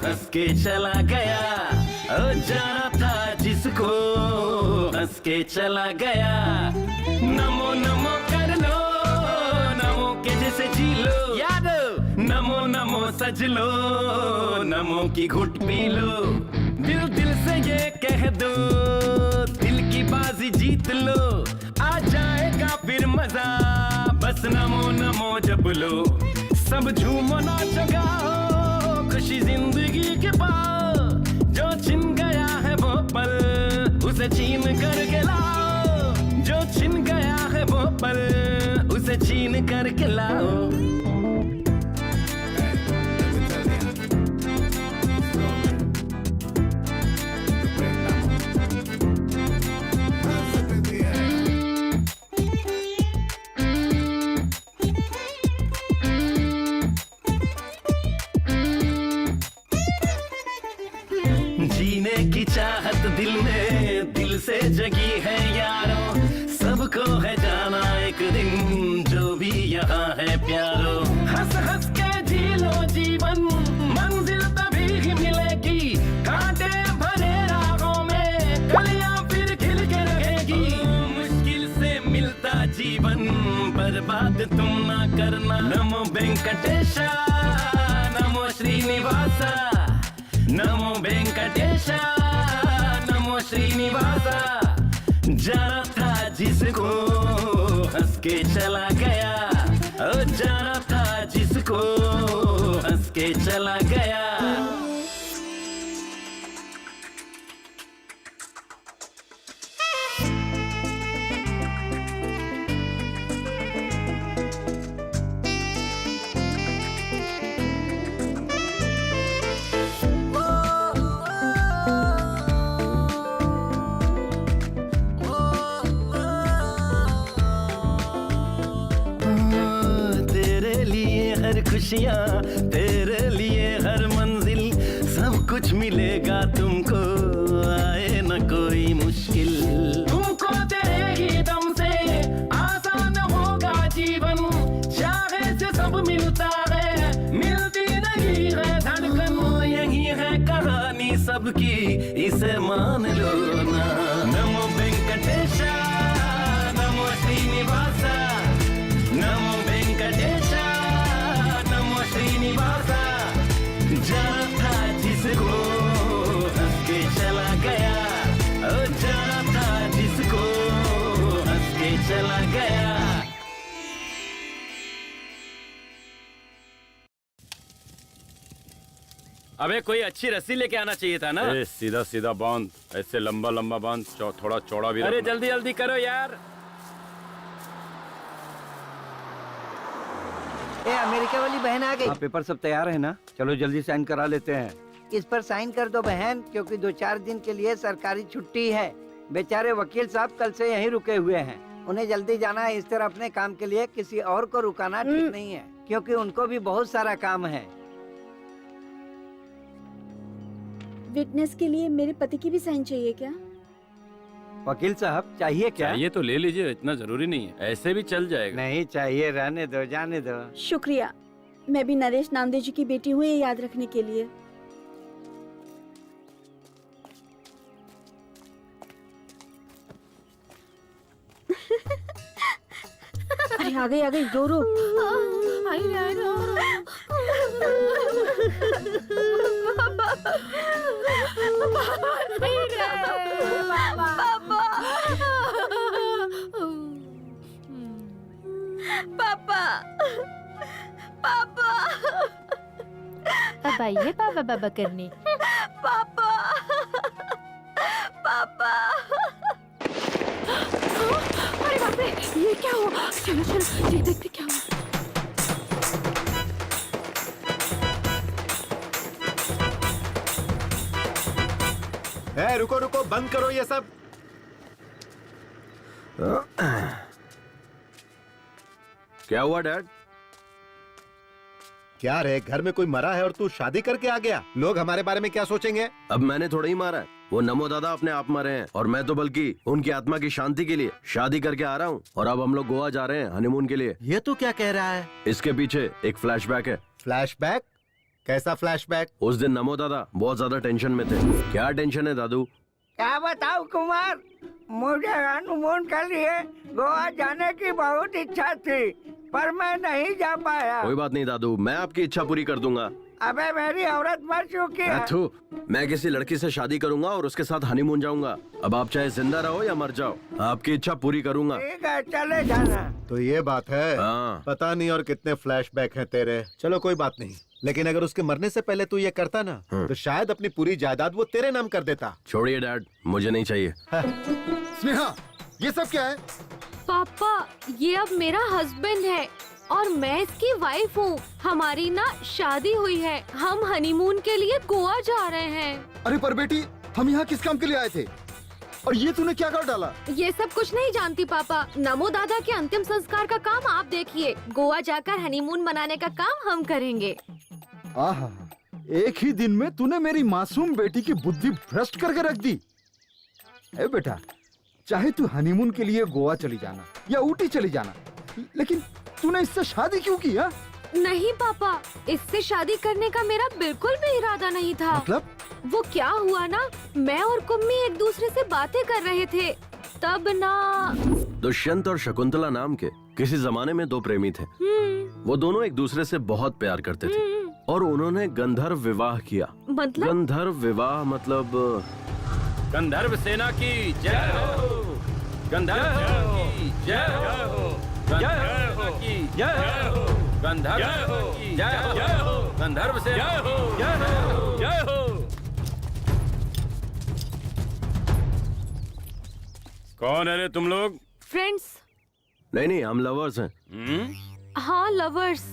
हंस के चला गया, ओ जाना था जिसको हंस के चला गया। नमो नमो कर लो, नमो के जैसे जी लो याद। नमो नमो सज लो, नमो की घुट पी लो। दिल दिल से ये कह दो, दिल की बाजी जीत लो। आ जाएगा फिर मजा, बस नमो नमो जप लो। सब झूमो नाचो गाओ, खुशी जिंदगी के पाओ। जो छिन गया है वो पल उसे छीन करके लाओ, जो छिन गया है वो पल उसे छीन करके लाओ। जीने की चाहत दिल में दिल से जगी है यारो, सबको है जाना एक दिन जो भी यहाँ है प्यारो। हंस हंस के जी लो जीवन, मंजिल तभी ही मिलेगी, कांटे भरे राहों में कलियां फिर खिल के रहेगी। मुश्किल से मिलता जीवन बर्बाद तुम ना करना। नमो वेंकटेशा नमो श्रीनिवासा, नमो वेंकटेशा नमो श्रीनिवासा। जाना था जिसको हंस के चला गया, ओ जाना था जिसको हंस के चला गया। खुशियाँ तेरे लिए हर मंजिल, सब कुछ मिलेगा तुमको आए न कोई मुश्किल। तुमको तेरे ही दम से आसान होगा जीवन, चाहे से सब मिलता है मिलती नहीं है धड़कन। यही है कहानी सबकी इसे मान लो ना। नमो वेंकटेशा नमो श्रीनिवासा, नमो वेंकटेशा श्रीनिवासा। जाना था जिसको हंस के चला गया, ओ जाना था जिसको हंस के चला गया। अबे कोई अच्छी रस्सी लेके आना चाहिए था ना। सीधा सीधा बांध, ऐसे लंबा लंबा बांध, थोड़ा चौड़ा भी। अरे जल्दी जल्दी करो यार। ए, अमेरिका वाली बहन आ गई। पेपर सब तैयार है ना? चलो जल्दी साइन करा लेते हैं। इस पर साइन कर दो बहन, क्योंकि 2-4 दिन के लिए सरकारी छुट्टी है। बेचारे वकील साहब कल से यहीं रुके हुए हैं, उन्हें जल्दी जाना है। इस तरह अपने काम के लिए किसी और को रुकाना ठीक नहीं है, क्योंकि उनको भी बहुत सारा काम है। विटनेस के लिए मेरे पति की भी साइन चाहिए क्या? वकील साहब चाहिए क्या? चाहिए तो ले लीजिए, इतना जरूरी नहीं है, ऐसे भी चल जाएगा। नहीं चाहिए, रहने दो, जाने दो। शुक्रिया, मैं भी नरेश नामदेव जी की बेटी हूँ, ये याद रखने के लिए। अरे आ गई रो रो। पापा पापा अब आइए पापा बाबा करने। पापा पापा। अरे बाप रे, ये क्या हुआ? चलो चलो ये देखते क्या हुआ। रुको रुको, बंद करो ये सब। क्या हुआ डैड? क्या रे, घर में कोई मरा है और तू शादी करके आ गया? लोग हमारे बारे में क्या सोचेंगे? अब मैंने थोड़ा ही मारा है, वो नमो दादा अपने आप मरे हैं, और मैं तो बल्कि उनकी आत्मा की शांति के लिए शादी करके आ रहा हूँ। और अब हम लोग गोवा जा रहे हैं हनीमून के लिए। ये तू क्या कह रहा है? इसके पीछे एक फ्लैशबैक है। फ्लैशबैक? कैसा फ्लैशबैक? उस दिन नमो दादा बहुत ज्यादा टेंशन में थे। क्या टेंशन है दादू? क्या बताओ कुमार, मुझे हनीमून के लिए गोवा जाने की बहुत इच्छा थी, पर मैं नहीं जा पाया। कोई बात नहीं दादू, मैं आपकी इच्छा पूरी कर दूंगा। अबे मेरी औरत मर चुकी है। थू, मैं किसी लड़की से शादी करूंगा और उसके साथ हनीमून जाऊंगा। अब आप चाहे जिंदा रहो या मर जाओ, आपकी इच्छा पूरी करूंगा। ठीक है, चले जाना। तो ये बात है। हाँ। पता नहीं और कितने फ्लैशबैक हैं तेरे। चलो कोई बात नहीं, लेकिन अगर उसके मरने से पहले तू ये करता ना, तो शायद अपनी पूरी जायदाद वो तेरे नाम कर देता। छोड़िए डैड, मुझे नहीं चाहिए। स्नेहा, ये सब क्या है? पापा, ये अब मेरा हस्बैंड है और मैं इसकी वाइफ हूँ। हमारी ना शादी हुई है। हम हनीमून के लिए गोवा जा रहे हैं। अरे पर बेटी, हम यहाँ किस काम के लिए आए थे? और ये तूने क्या कर डाला? ये सब कुछ नहीं जानती पापा। नमो दादा के अंतिम संस्कार का काम आप देखिए। गोवा जाकर हनीमून मनाने का काम हम करेंगे। आहा, एक ही दिन में तूने मेरी मासूम बेटी की बुद्धि भ्रष्ट करके रख दी। ए बेटा, चाहे तू हनीमून के लिए गोवा चली जाना या ऊटी चली जाना, लेकिन तूने इससे शादी क्यों की? हा? नहीं पापा, इससे शादी करने का मेरा बिल्कुल भी इरादा नहीं था। मतलब? वो क्या हुआ ना, मैं और कुम्मी एक दूसरे से बातें कर रहे थे, तब ना। दुष्यंत और शकुंतला नाम के किसी जमाने में दो प्रेमी थे। वो दोनों एक दूसरे से बहुत प्यार करते थे और उन्होंने गंधर्व विवाह किया। मतलब? गंधर्व विवाह मतलब गंधर्व सेना की जय हो, गंधर्व सेना की जय हो, गंधर्व सेना की जय हो, गंधर्व सेना की जय हो, गंधर्व सेना की जय हो, जय हो। कौन है रे तुम लोग? फ्रेंड्स। नहीं, हम लवर्स हैं। हाँ, लवर्स।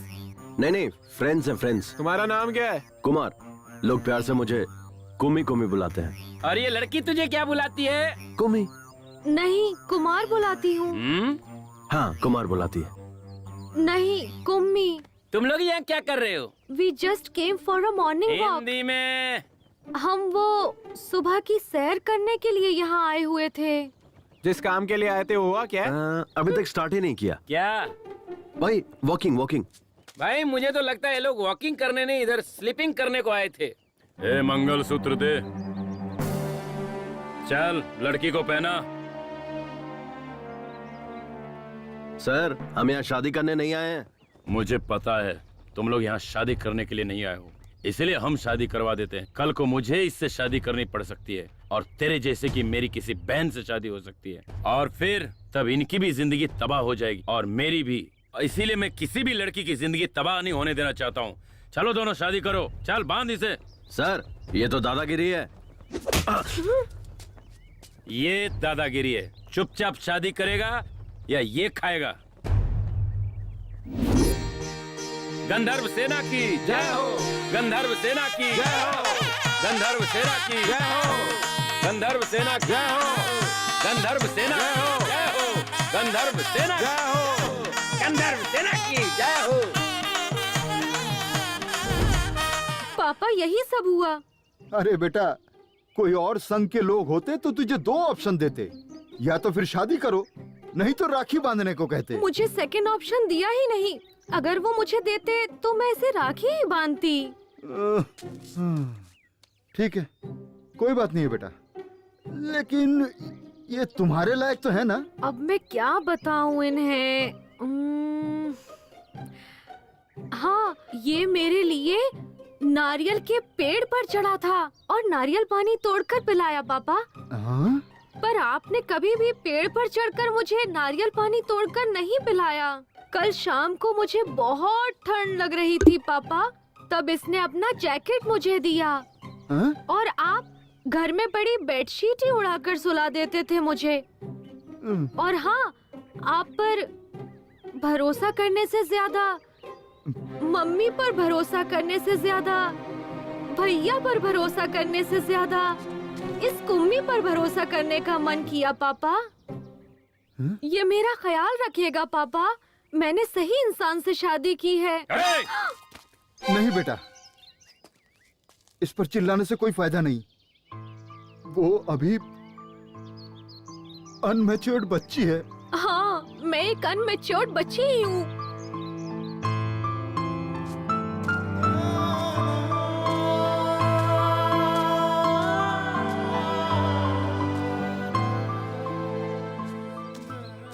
नहीं, फ्रेंड्स हैं, फ्रेंड्स। तुम्हारा नाम क्या है? कुमार। लोग प्यार से मुझे कुमी कुमी बुलाते हैं। और ये लड़की तुझे क्या बुलाती है? कुमी। नहीं, कुमार बुलाती हूँ। हाँ, कुमार बुलाती है। नहीं, कुम्मी। तुम लोग यहाँ क्या कर रहे हो? We just came for a morning walk. Hindi में। हम वो सुबह की सैर करने के लिए यहाँ आए हुए थे। जिस काम के लिए आए थे वो हुआ क्या? अभी तक स्टार्ट ही नहीं किया। क्या भाई, वॉकिंग। भाई, मुझे तो लगता है ये लोग वॉकिंग करने नहीं, इधर स्लीपिंग करने को आए थे। ए, मंगलसूत्र दे। चल, लड़की को पहना। सर, हम यहाँ शादी करने नहीं आए हैं। मुझे पता है तुम लोग यहाँ शादी करने के लिए नहीं आए हो, इसलिए हम शादी करवा देते हैं। कल को मुझे इससे शादी करनी पड़ सकती है और तेरे जैसे की मेरी किसी बहन से शादी हो सकती है, और फिर तब इनकी भी जिंदगी तबाह हो जाएगी और मेरी भी। इसीलिए मैं किसी भी लड़की की जिंदगी तबाह नहीं होने देना चाहता हूँ। चलो दोनों शादी करो। चल, बांध इसे। सर, ये तो दादागिरी है। ये दादागिरी है। चुपचाप शादी करेगा या ये खाएगा? गंधर्व सेना की जय हो, गंधर्व सेना की जय हो, गंधर्व सेना की जय हो, गंधर्व सेना की जय हो, गंधर्व सेना की जय हो, गंधर्व सेना जय हो, गंधर्व सेना की जय हो। पापा, यही सब हुआ। अरे बेटा, कोई और संघ के लोग होते तो तुझे दो ऑप्शन देते, या तो फिर शादी करो, नहीं तो राखी बांधने को कहते। मुझे सेकंड ऑप्शन दिया ही नहीं। अगर वो मुझे देते तो मैं इसे राखी ही बांधती। ठीक है, कोई बात नहीं है बेटा, लेकिन ये तुम्हारे लायक तो है ना? अब मैं क्या बताऊं इन्हें? हाँ, ये मेरे लिए नारियल के पेड़ पर चढ़ा था और नारियल पानी तोड़कर पिलाया पापा। हाँ? पर आपने कभी भी पेड़ पर चढ़कर मुझे नारियल पानी तोड़कर नहीं पिलाया। कल शाम को मुझे बहुत ठंड लग रही थी पापा, तब इसने अपना जैकेट मुझे दिया। हाँ? और आप घर में पड़ी बेडशीट ही उड़ाकर सुला देते थे मुझे। और हाँ, आप पर भरोसा करने से ज्यादा, मम्मी पर भरोसा करने से ज्यादा, भैया पर भरोसा करने से ज्यादा इस कुम्मी पर भरोसा करने का मन किया पापा। ये मेरा ख्याल रखिएगा पापा, मैंने सही इंसान से शादी की है। नहीं बेटा, इस पर चिल्लाने से कोई फायदा नहीं। वो अभी अनमैच्योर्ड बच्ची है। हाँ, मैं एक अनमैच्योर्ड बच्ची ही हूँ।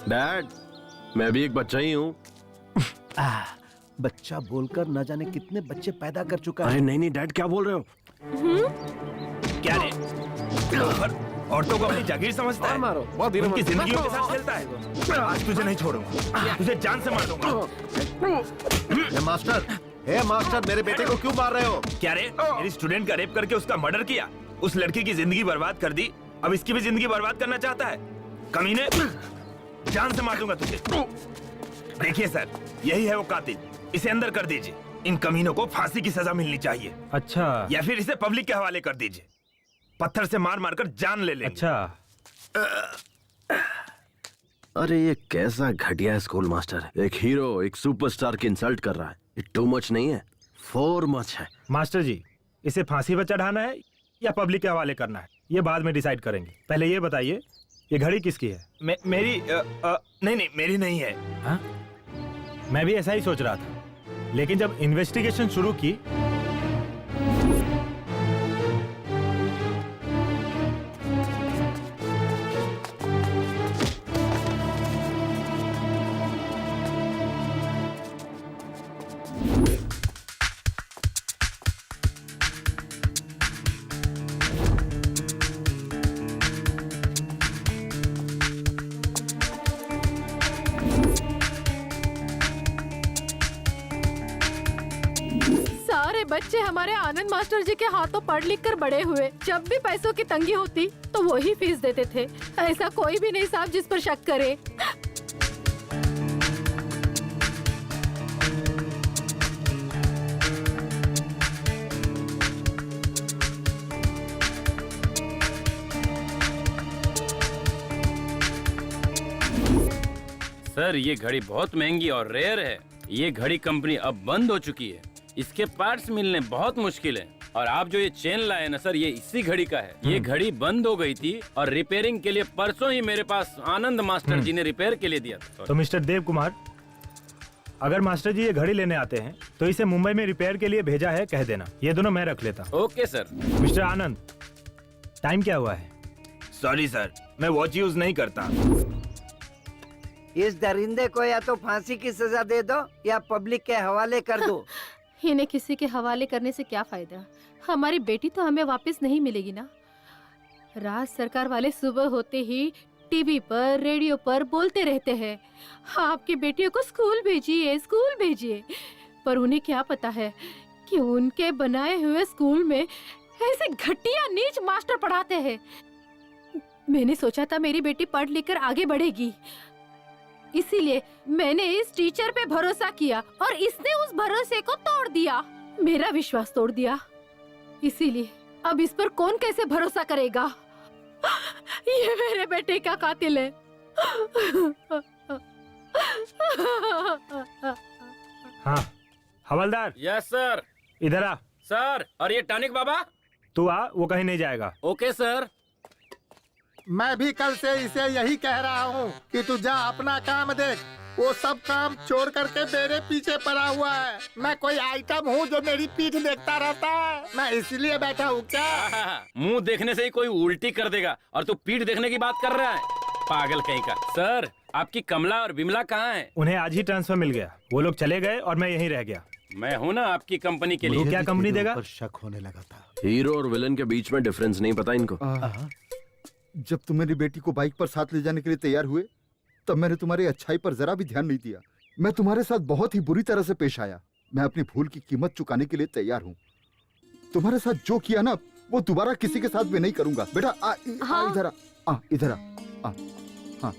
डैड, मैं भी एक बच्चा ही हूँ। बच्चा बोलकर न जाने कितने बच्चे पैदा कर चुका है। अरे नहीं नहीं डैड, क्या बोल रहे हो? क्या रे, औरतों को अपनी जागीर समझता है? मारो, उनकी जिंदगियों के साथ खेलता है। आज तुझे नहीं छोड़ूंगा, तुझे जान से मार दूंगा। मास्टर, मेरे बेटे को क्यों मार रहे हो? क्या रे, मेरी स्टूडेंट का रेप करके उसका मर्डर किया, उस लड़की की जिंदगी बर्बाद कर दी, अब इसकी भी जिंदगी बर्बाद करना चाहता है? कमीने, जान से मार दूंगा तुझे। देखिए सर, यही है वो कातिल, इसे अंदर कर दीजिए। इन कमीनों को फांसी की सजा मिलनी चाहिए। अच्छा। या फिर इसे पब्लिक के हवाले कर दीजिए, पत्थर से मार मार कर जान ले लेंगे। अच्छा। अरे ये कैसा घटिया स्कूल मास्टर है। एक हीरो एक सुपरस्टार की इंसल्ट कर रहा है। ये टू मच नहीं है, फोर मच है। मास्टर जी, इसे फांसी पर चढ़ाना है या पब्लिक के हवाले करना है, ये बाद में डिसाइड करेंगे। पहले ये बताइए, ये घड़ी किसकी है? मेरी नहीं, मेरी नहीं है। हा? मैं भी ऐसा ही सोच रहा था, लेकिन जब इन्वेस्टिगेशन शुरू की बच्चे हमारे आनंद मास्टर जी के हाथों पढ़ लिख कर बड़े हुए। जब भी पैसों की तंगी होती तो वो ही फीस देते थे। ऐसा कोई भी नहीं साहब जिस पर शक करे। सर ये घड़ी बहुत महंगी और रेयर है। ये घड़ी कंपनी अब बंद हो चुकी है, इसके पार्ट्स मिलने बहुत मुश्किल है। और आप जो ये चेन लाए ना सर, ये इसी घड़ी का है। ये घड़ी बंद हो गई थी और रिपेयरिंग के लिए परसों ही मेरे पास आनंद मास्टर जी ने रिपेयर के लिए दिया था। तो मिस्टर देव कुमार, अगर मास्टर जी ये घड़ी लेने आते हैं तो इसे मुंबई में रिपेयर के लिए भेजा है, कह देना। ये दोनों मैं रख लेता। Okay sir. मिस्टर आनंद, टाइम क्या हुआ है? सॉरी सर, मैं वॉच यूज नहीं करता। इस दरिंदे को या तो फांसी की सजा दे दो या पब्लिक के हवाले कर दो। इन्हें किसी के हवाले करने से क्या फायदा? हमारी बेटी तो हमें वापस नहीं मिलेगी ना। राज सरकार वाले सुबह होते ही टीवी पर रेडियो पर बोलते रहते हैं, आपकी बेटियों को स्कूल भेजिए, स्कूल भेजिए। पर उन्हें क्या पता है कि उनके बनाए हुए स्कूल में ऐसे घटिया नीच मास्टर पढ़ाते हैं। मैंने सोचा था मेरी बेटी पढ़ लिख कर आगे बढ़ेगी, इसीलिए मैंने इस टीचर पे भरोसा किया और इसने उस भरोसे को तोड़ दिया, मेरा विश्वास तोड़ दिया। इसीलिए अब इस पर कौन कैसे भरोसा करेगा? ये मेरे बेटे का कातिल है। हाँ हवलदार। Yes sir. इधर आ। सर, और ये टॉनिक बाबा? तू आ, वो कहीं नहीं जाएगा। Okay sir. मैं भी कल से इसे यही कह रहा हूँ कि तू जा अपना काम देख। वो सब काम छोड़ करके मेरे पीछे पड़ा हुआ है। मैं कोई आइटम हूँ जो मेरी पीठ देखता रहता है? मैं इसलिए बैठा हूँ क्या? मुंह देखने से ही कोई उल्टी कर देगा और तू पीठ देखने की बात कर रहा है, पागल कहीं का। सर, आपकी कमला और बिमला कहाँ हैं? उन्हें आज ही ट्रांसफर मिल गया, वो लोग चले गए और मैं यहीं रह गया। मैं हूँ ना आपकी कंपनी के लिए। क्या कंपनी देगा? शक होने लगा था। हीरो और विलन के बीच में डिफरेंस नहीं पता इनको। जब तुम मेरी बेटी को बाइक पर साथ ले जाने के लिए तैयार हुए तब मैंने तुम्हारी अच्छाई पर जरा भी ध्यान नहीं दिया। मैं तुम्हारे साथ बहुत ही बुरी तरह से पेश आया। मैं अपनी भूल की कीमत चुकाने के लिए तैयार हूँ। तुम्हारे साथ जो किया ना वो दोबारा किसी के साथ भी नहीं करूंगा। बेटा इधर आ, इधर आ। हाँ,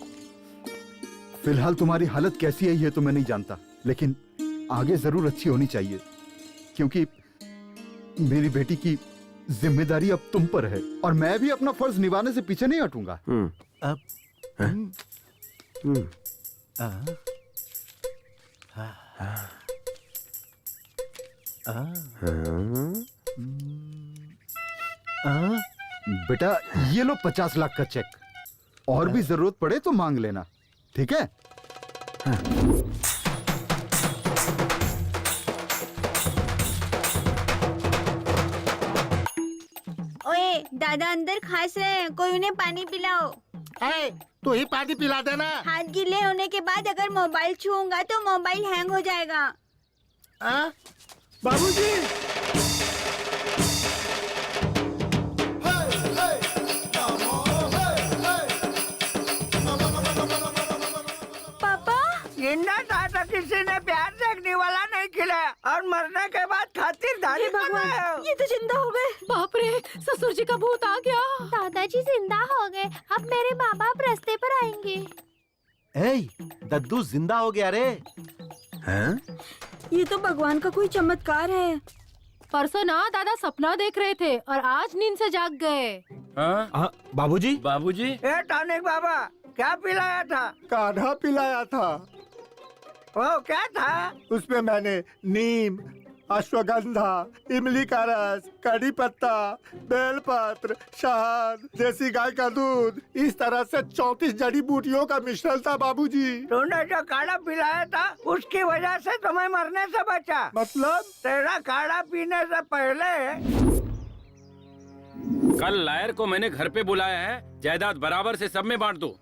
फिलहाल तुम्हारी हालत कैसी है ये तो मैं नहीं जानता, लेकिन आगे जरूर अच्छी होनी चाहिए, क्योंकि मेरी बेटी की जिम्मेदारी अब तुम पर है और मैं भी अपना फर्ज निभाने से पीछे नहीं हटूंगा। बेटा ये लो 50 लाख का चेक, और भी जरूरत पड़े तो मांग लेना, ठीक है? ओए दादा अंदर खास रहे हैं, कोई उन्हें पानी पिलाओ। तू ही पानी पिला देना। हाथ गीले होने के बाद अगर मोबाइल छूऊंगा तो मोबाइल हैंग हो जाएगा। बाबूजी पापा जिंदा था तो किसी ने प्यार देखने वाला नहीं खिलाया और मरने के बाद खातिरदारी हे कर रहे भगवान, हो। ये तो जिंदा हो गए। बाप रे, ससुर जी का भूत आ गया। दादाजी जिंदा हो गए। अब मेरे माँ बाप रास्ते पर आएंगे। ए, दद्दू जिंदा हो गया रे। हैं? ये तो भगवान का कोई चमत्कार है। परसों ना दादा सपना देख रहे थे और आज नींद से जाग गए। हाँ बाबूजी बाबूजी, ए टॉनिक बाबा, क्या पिलाया था? काढ़ा पिलाया था। वो क्या था? उसमें मैंने नीम, अश्वगंधा, इमली का रस, कड़ी पत्ता, बेलपत्र, शहद, देसी गाय का दूध, इस तरह से 34 जड़ी बूटियों का मिश्रण था बाबूजी। तूने जो काढ़ा पिलाया था उसकी वजह से तुम्हें मरने से बचा। मतलब तेरा काढ़ा पीने से पहले कल लायर को मैंने घर पे बुलाया है, जायदाद बराबर से सब में बांट दो।